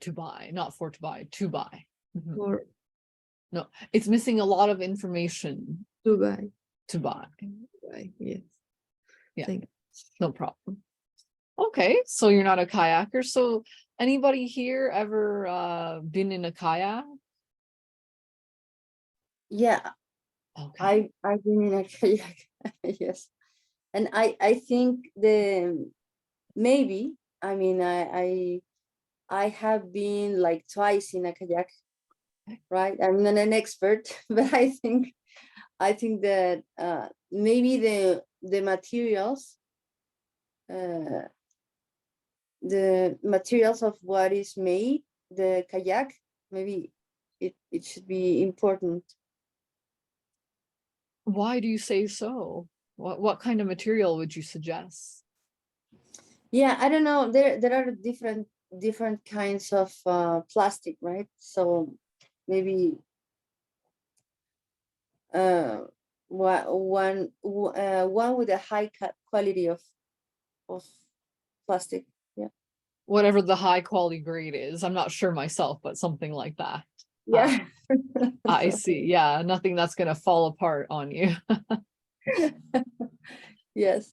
To buy, not for to buy, to buy. Mhm. For No, it's missing a lot of information to buy. to buy. Yes. Yeah. Thank you. No problem. Okay, so you're not a kayaker. So anybody here ever been in a kayak? Yeah, Okay. I've been in a kayak. Yes, and I think maybe, I mean, I have been like twice in a kayak, right? I'm not an expert, but I think that maybe the materials, of what is made, the kayak, maybe it should be important. Why do you say so? What kind of material would you suggest? Yeah, I don't know. There are different kinds of plastic, right? So maybe one with a high quality of plastic. Yeah. whatever the high quality grade is. I'm not sure myself, but something like that. Yeah. I see. Yeah, nothing that's gonna fall apart on you. Yes.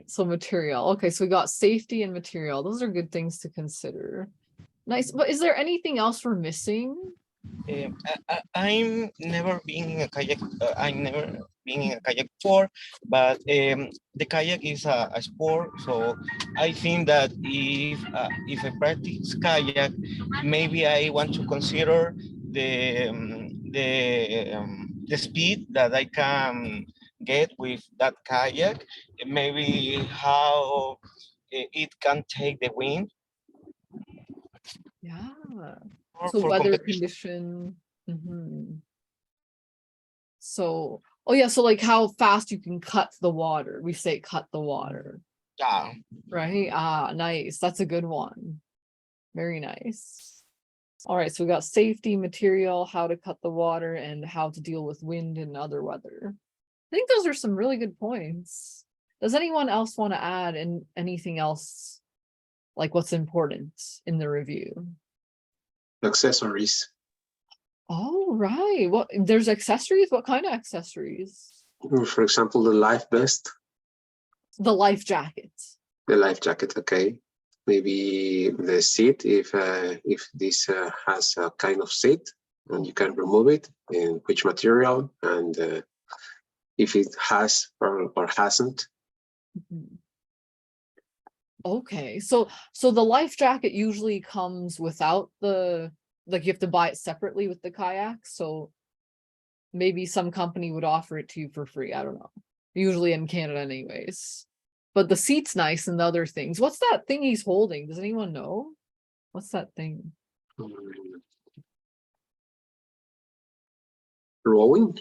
So material. Okay, so we got safety and material. Those are good things to consider. Nice. But is there anything else we're missing? I'm never been in a kayak. I'm never been in a kayak before, but the kayak is a sport. So I think that if I practice kayak, maybe I want to consider the speed that I can get with that kayak. Maybe how it can take the wind Yeah. for, So for weather competition. condition. Mhm. So, oh yeah, so like how fast you can cut the water. We say cut the water, Yeah. right? Ah, nice. That's a good one. Very nice. All right, so we got safety, material, how to cut the water, and how to deal with wind and other weather. I think those are some really good points. Does anyone else want to add anything else, like what's important in the review? Accessories. Oh, right. What, there's accessories? What kind of accessories? For example, the life vest, The life jacket. the life jacket. Okay, maybe the seat if this has a kind of seat and you can remove it, in which material, and if it has or hasn't. Mhm. Okay, so the life jacket usually comes without the, like you have to buy it separately with the kayak. So maybe some company would offer it to you for free. I don't know. Usually in Canada anyways. But the seat's nice and the other things. What's that thing he's holding? Does anyone know? What's that thing? Rowing.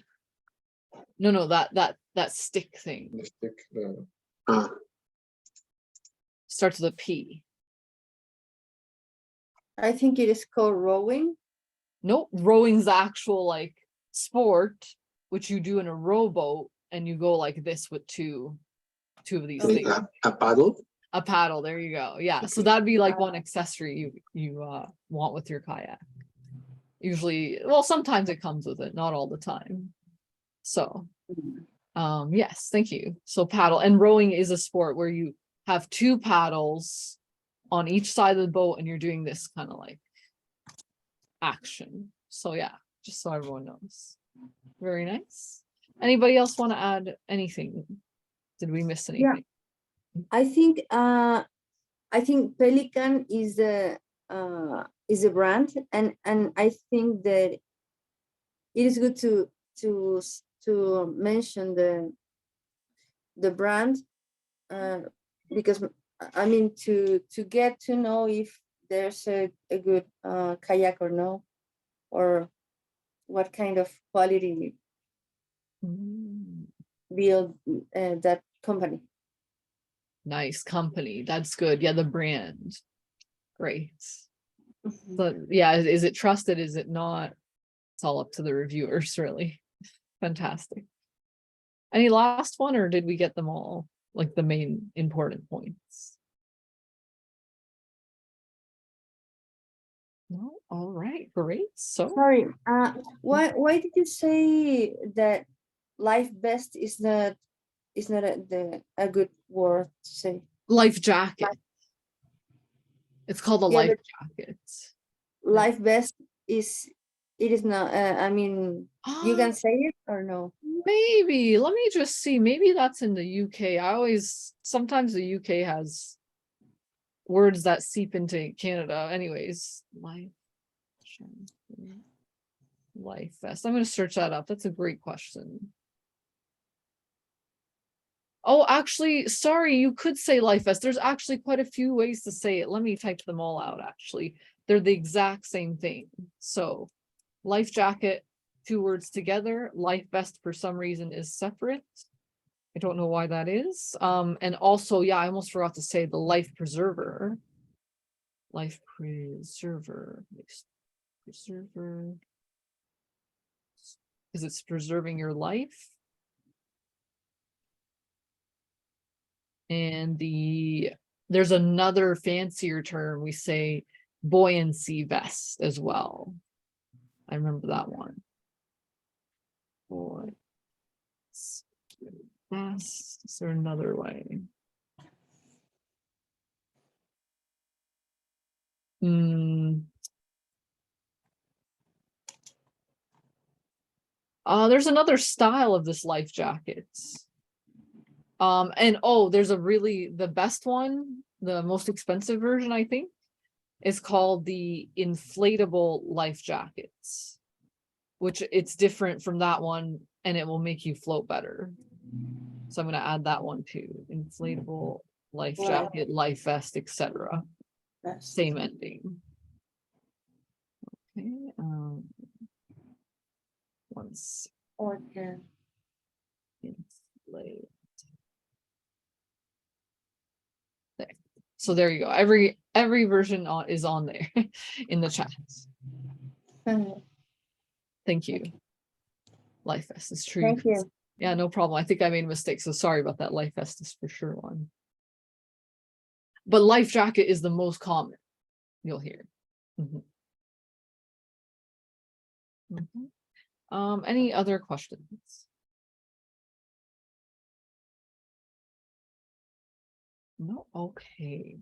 No, that stick thing. The stick, Starts with a P. I think it is called rowing. Nope, rowing's the actual like sport, which you do in a rowboat, and you go like this with two of these things. A paddle. A paddle, there you go. Yeah, so Okay. that'd be like one accessory you want with your kayak. Usually, well, sometimes it comes with it, not all the time. So, yes, thank you. So paddle, and rowing is a sport where you have two paddles on each side of the boat and you're doing this kind of like action. So yeah, just so everyone knows. Very nice. Anybody else want to add anything? Did we miss anything? I think Pelican is a brand, and I think that it is good to mention the brand, because I mean to get to know if there's a good kayak or no, or what kind of quality build that company. Nice company. That's good. Yeah, the brand. Great. But yeah, is it trusted? Is it not? It's all up to the reviewers, really. Fantastic. Any last one, or did we get them all? Like the main important points? No, all right, great. So Sorry, why did you say that life vest is not a good word to say? life jacket. It's called a Yeah, life but jacket. life vest it is not. I mean, you can say it or no? Maybe. Let me just see. Maybe that's in the UK. Sometimes the UK has words that seep into Canada. Anyways, life vest. I'm going to search that up. That's a great question. Oh, actually, sorry, you could say life vest. There's actually quite a few ways to say it. Let me type them all out, actually. They're the exact same thing. So life jacket, two words together. Life vest for some reason is separate. I don't know why that is. And also, yeah, I almost forgot to say the life preserver. Life preserver. Preserver. Because it's preserving your life. And the There's another fancier term. We say buoyancy vest as well. I remember that one. Buoyancy vest. Is there another way? There's another style of this life jackets. And oh, there's the best one, the most expensive version, I think, is called the inflatable life jackets, which it's different from that one and it will make you float better. So I'm going to add that one too. Inflatable life jacket, life vest, etc. Same ending. Okay. Once Okay. inflate. There. So there you go. Every version is on there in the chat. Thank you. Life vest is true. Thank you. Yeah, no problem. I think I made a mistake, so sorry about that. Life vest is for sure one. But life jacket is the most common you'll hear. Any other questions? No, okay.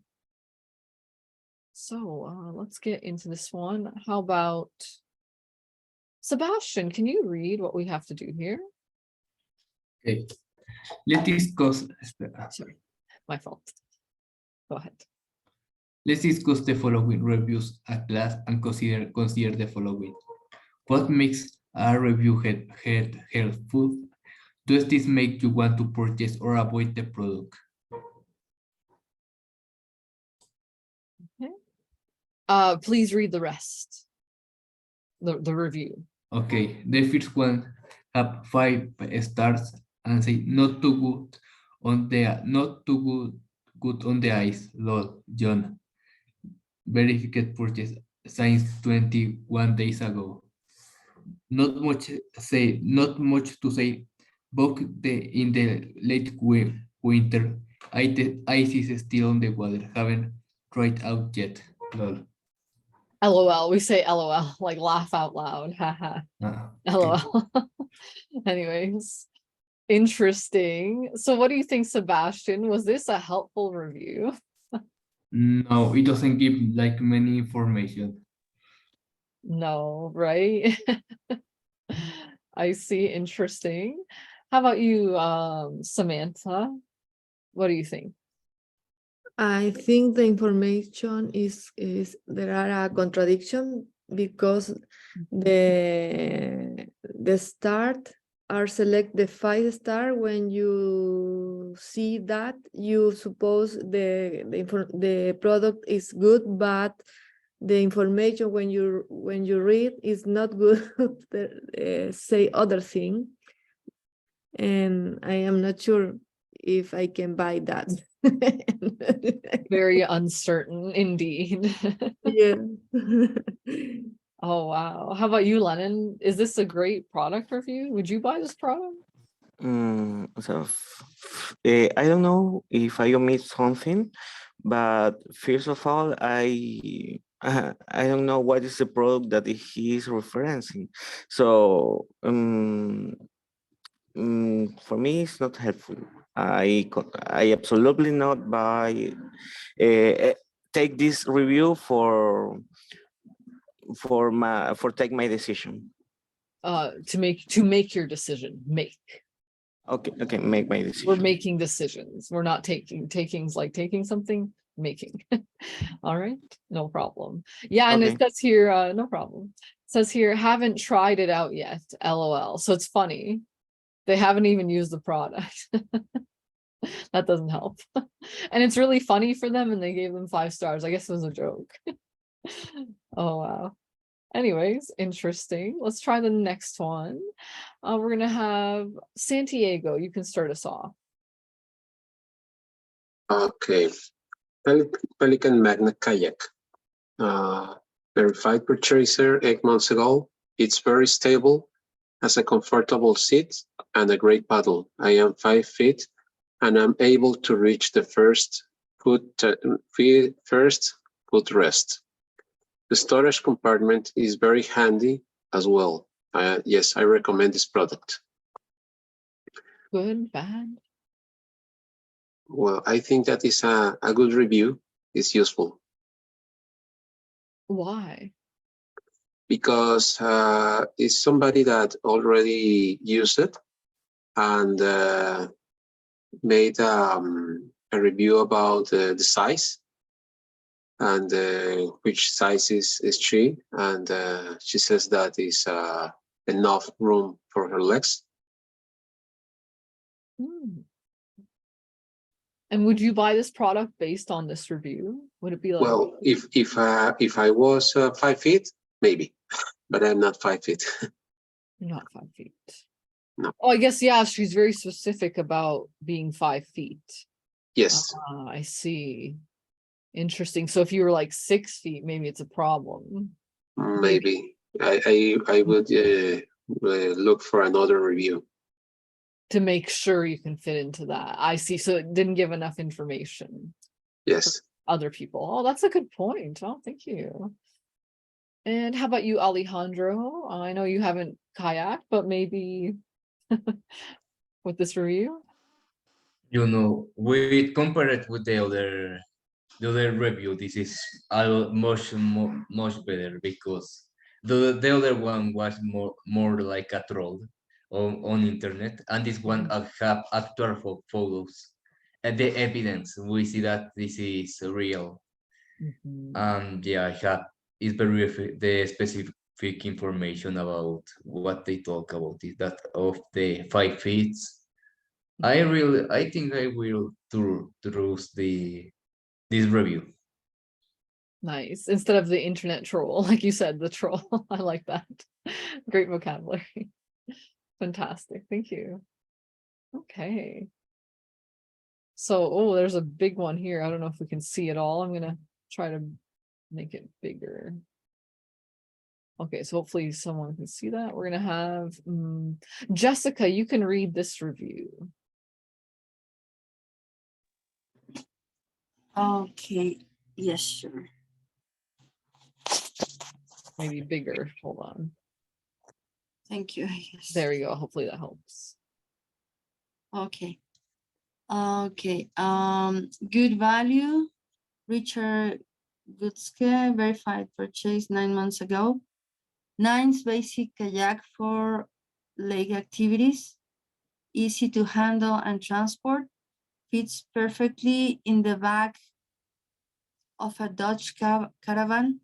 So let's get into this one. How about Sebastian? Can you read what we have to do here? Okay. Let's discuss. Sorry, my fault. Go ahead. Let's discuss the following reviews a class and consider the following. What makes a review helpful? Does this make you want to purchase or avoid the product? Okay. Please read the rest. The review. Okay, the first one have 5 stars and say not too good on the good on the eyes. Lol, John. Verified purchase since 21 days ago. Not much to say. Book in the late winter. Ice is still on the water. Haven't tried out yet. Lol. LOL. We say LOL, like laugh out loud. Haha. Okay. LOL. Anyways, interesting. So what do you think, Sebastian? Was this a helpful review? No, it doesn't give like many information. No, right? I see. Interesting. How about you, Samantha? What do you think? I think the information is there are a contradiction because the start are select the 5-star. When you see that, you suppose the product is good, but the information when you read is not good. Say other thing, and I am not sure if I can buy that. Very uncertain indeed. Yeah. Oh, wow. How about you, Lennon? Is this a great product review? Would you buy this product? I don't know if I omit something, but first of all, I don't know what is the product that he is referencing. So for me, it's not helpful. I absolutely not buy. Take this review for take my decision. To make your decision. Okay, make my decision. We're making decisions. We're not taking's like taking something, making. All right, no problem. Yeah, and Okay. it says here, no problem. It says here, haven't tried it out yet, LOL. So it's funny. They haven't even used the product. That doesn't help. And it's really funny for them, and they gave them 5 stars. I guess it was a joke. Oh, wow. Anyways, interesting. Let's try the next one. We're gonna have Santiago. You can start us off. Okay. Pelican Magna Kayak. Verified purchaser 8 months ago. It's very stable, has a comfortable seat and a great paddle. I am 5 feet and I'm able to reach the first First, footrest. The storage compartment is very handy as well. Yes, I recommend this product. Good, bad? Well, I think that is a good review. It's useful Why? because it's somebody that already used it and made a review about the size and which size is she, and she says that is enough room for her legs. Hmm. And would you buy this product based on this review? Would it be like, Well, if I was 5 feet, maybe, but I'm not 5 feet. you're not 5 feet? No. Oh, I guess, yeah, she's very specific about being 5 feet. Yes, I see. Interesting. So if you were like 6 feet, maybe it's a problem maybe I would look for another review. to make sure you can fit into that. I see. So it didn't give enough information. Yes. Other people. Oh, that's a good point. Oh, thank you. And how about you, Alejandro? I know you haven't kayaked, but maybe with this review? You know, we compare it with the other review. This is much better because the other one was more like a troll on internet, and this one have actual photos and the evidence. We see that this is real. Yeah, I have is very the specific information about what they talk about is that of the 5 feet. I think I will trust this review. Nice. Instead of the internet troll, like you said, the troll. I like that. Great vocabulary. Fantastic. Thank you. Okay. So, oh, there's a big one here. I don't know if we can see it all. I'm gonna try to make it bigger. Okay, so hopefully someone can see that. We're gonna have Jessica, you can read this review. Okay, yes, sure. Maybe bigger. Hold on. Thank you, I guess. There we go. Hopefully that helps. Okay. Okay. Good value. Richard Gutske, verified purchase 9 months ago. Nice basic kayak for lake activities. Easy to handle and transport. Fits perfectly in the back of a Dodge Caravan.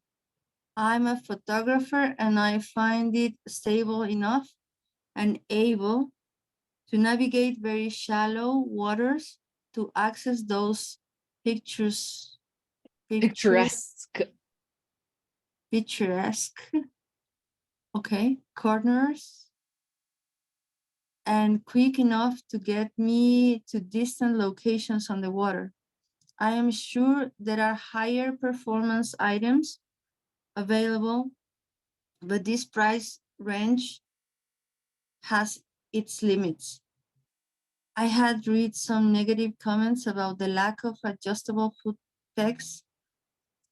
I'm a photographer and I find it stable enough and able to navigate very shallow waters to access those picturesque okay, corners, and quick enough to get me to distant locations on the water. I am sure there are higher performance items available, but this price range has its limits. I had read some negative comments about the lack of adjustable foot pegs,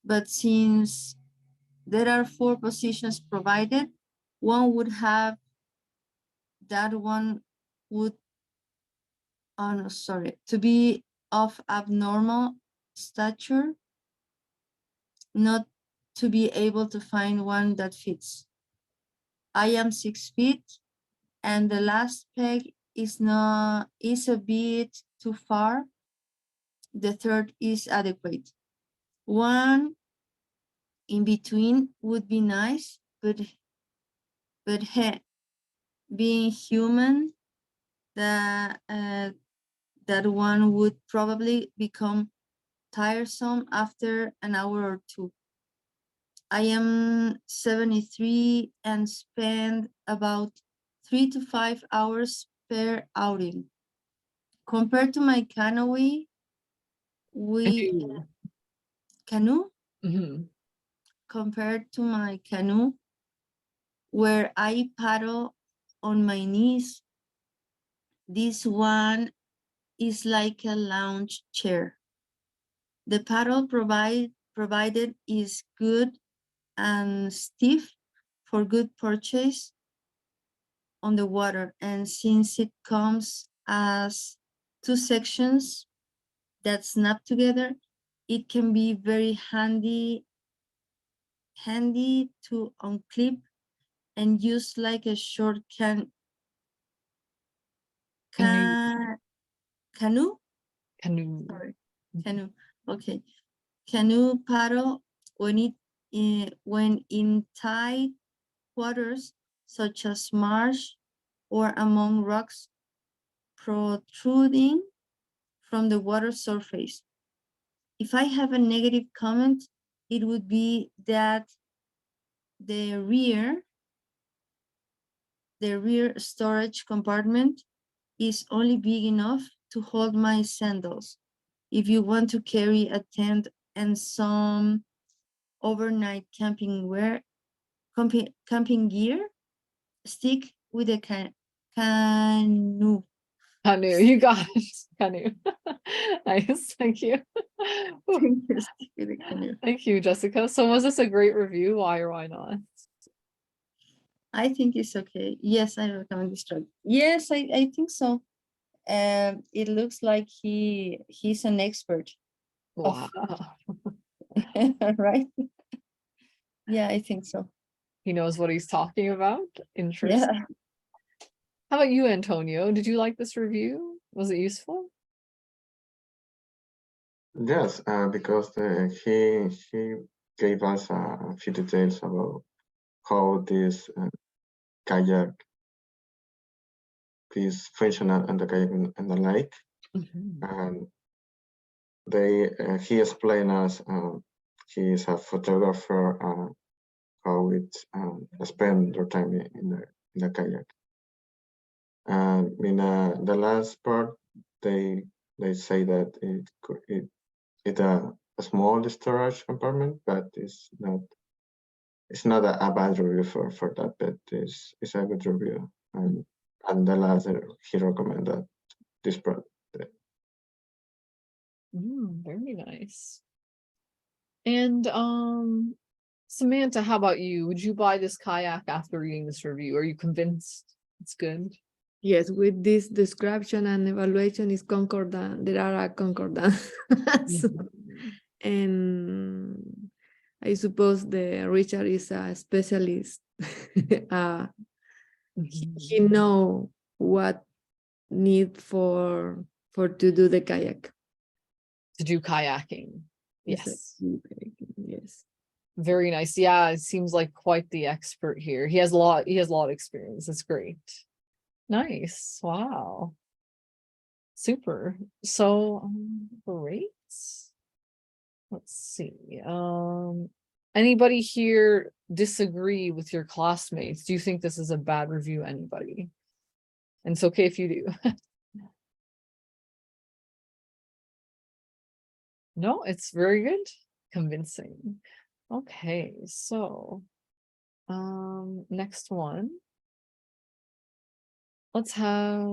but since there are 4 positions provided, one would have that one would, oh no, sorry, to be of abnormal stature, not to be able to find one that fits. I am 6 feet and the last peg is a bit too far. The third is adequate. One in between would be nice, but hey, being human, that one would probably become tiresome after an hour or 2. I am 73 and spend about 3 to 5 hours per outing. Compared to my canoe, compared to my canoe, where I paddle on my knees, this one is like a lounge chair. The paddle provided is good and stiff for good purchase on the water, and since it comes as two sections that snap together, it can be very handy to unclip and use like a short canoe. Canoe. Sorry, canoe. Okay, canoe paddle when in tight waters such as marsh or among rocks protruding from the water surface. If I have a negative comment, it would be that the rear storage compartment is only big enough to hold my sandals. If you want to carry a tent and some overnight camping gear, stick with a canoe. Canoe, you got it. Canoe. Nice, thank you. Stick with a canoe. Thank you, Jessica. So was this a great review? Why or why not? I think it's okay. Yes, I recommend this drug. Yes, I think so. It looks like he's an expert. Wow. Right? Yeah, I think so. He knows what he's talking about. Interesting. Yeah. How about you, Antonio? Did you like this review? Was it useful? Yes, because he gave us a few details about how this kayak is functional and the kayak and the lake, and he explained us he is a photographer, how it spend their time in the kayak. And in the last part, they say that it's a small storage compartment, but it's not a bad review for that, but it's a good review. And the last he recommended this product. Very nice. And Samantha, how about you? Would you buy this kayak after reading this review? Are you convinced it's good? Yes, with this description and evaluation is concordant. There are a concordance. And I suppose the Richard is a specialist. He know what need for to do the kayak. To do kayaking. Yes. Yes. Yes. Very nice. Yeah, it seems like quite the expert here. He has a lot of experience. It's great. Nice. Wow. Super. So great. Let's see. Anybody here disagree with your classmates? Do you think this is a bad review, anybody? And it's okay if you do. No, it's very good. Convincing. Okay, so next one. Let's have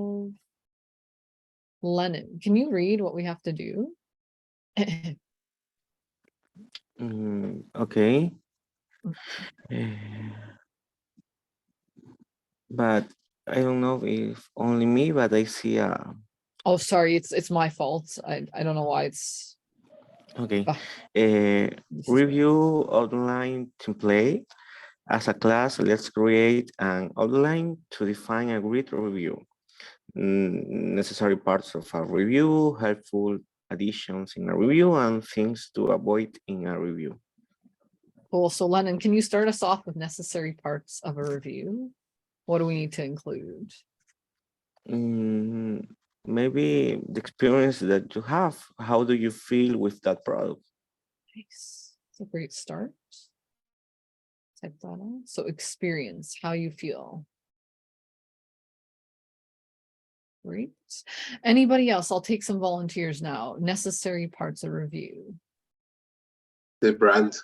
Lennon. Can you read what we have to do? Okay. But I don't know if only me, but I see a. Oh, sorry, it's my fault. I don't know why it's Okay. this is- Review outline template. As a class, let's create an outline to define a great review. Necessary parts of a review, helpful additions in a review, and things to avoid in a review. Cool. So Lennon, can you start us off with necessary parts of a review? What do we need to include? Maybe the experience that you have. How do you feel with that product? Nice. It's a great start. Type that out. So experience, how you feel. Great. Anybody else? I'll take some volunteers now. Necessary parts of review. The brand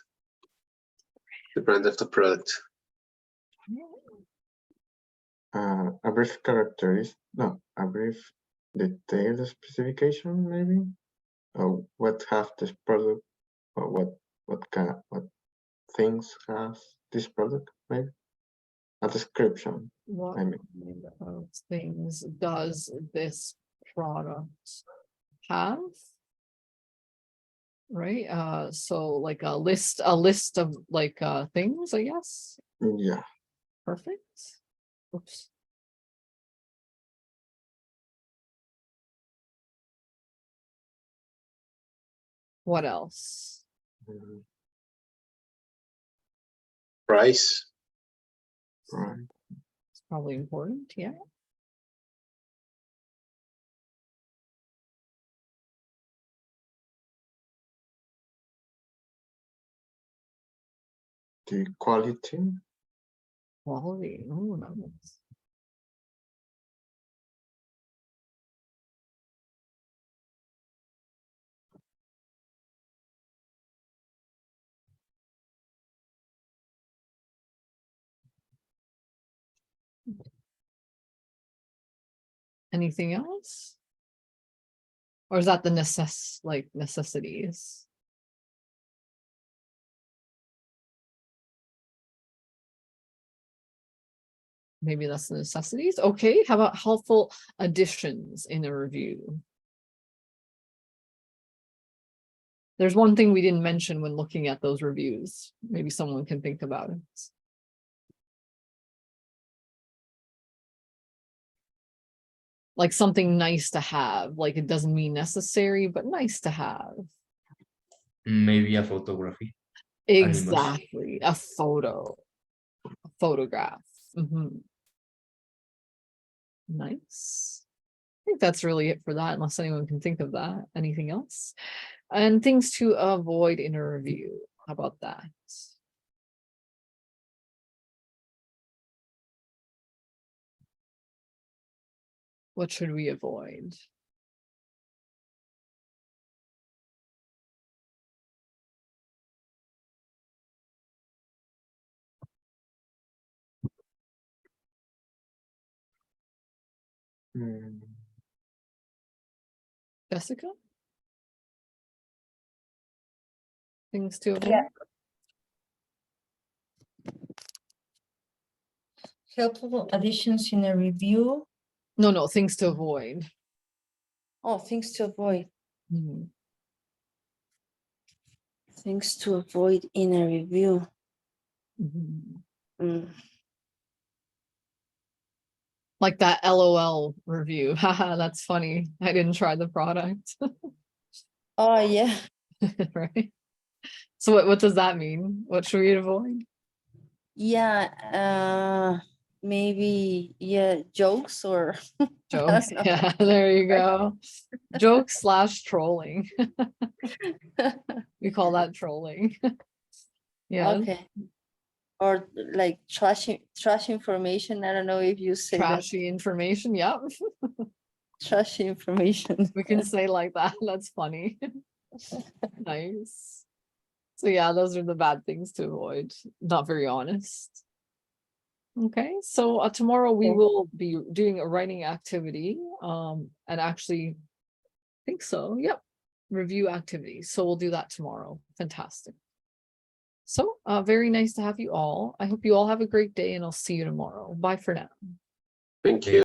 of the product. A brief characteristic, no, a brief detailed specification, maybe, what have this product, or what things has this product, maybe a description. What I mean, kind of things does this product have? Right, so like a list of like things, I guess. yeah. Perfect. Oops. What else? Mm, Price, right. It's probably important, yeah. The quality. Quality. Oh, nice. Anything else? Or is that the necessities? Maybe that's the necessities. Okay, how about helpful additions in a review? There's one thing we didn't mention when looking at those reviews. Maybe someone can think about it. Like something nice to have, like it doesn't mean necessary, but nice to have. Maybe a photography. Animals. Exactly, a photograph. Mhm. Nice. I think that's really it for that, unless anyone can think of that. Anything else? And things to avoid in a review. How about that? What should we avoid? Mm, Jessica? Things to avoid? Yeah. Helpful additions in a review. No, things to avoid. Oh, things to avoid. Mhm. Things to avoid in a review. Mhm. Mm. Like that LOL review. Haha, that's funny. I didn't try the product. Oh, yeah. Right? So what does that mean? What should we avoid? Yeah. Maybe, yeah, jokes or Jokes. know. Yeah, there you go. Jokes / trolling. We call that trolling. Yeah. Okay. Or like trash information. I don't know if you say that. Trashy information. Yep. Trash information. We can say like that. That's funny. Nice. So yeah, those are the bad things to avoid. Not very honest. Okay, so tomorrow we Okay. will be doing a writing activity. And actually, I think so. Yep. Review activity. So we'll do that tomorrow. Fantastic. So very nice to have you all. I hope you all have a great day and I'll see you tomorrow. Bye for now. thank you.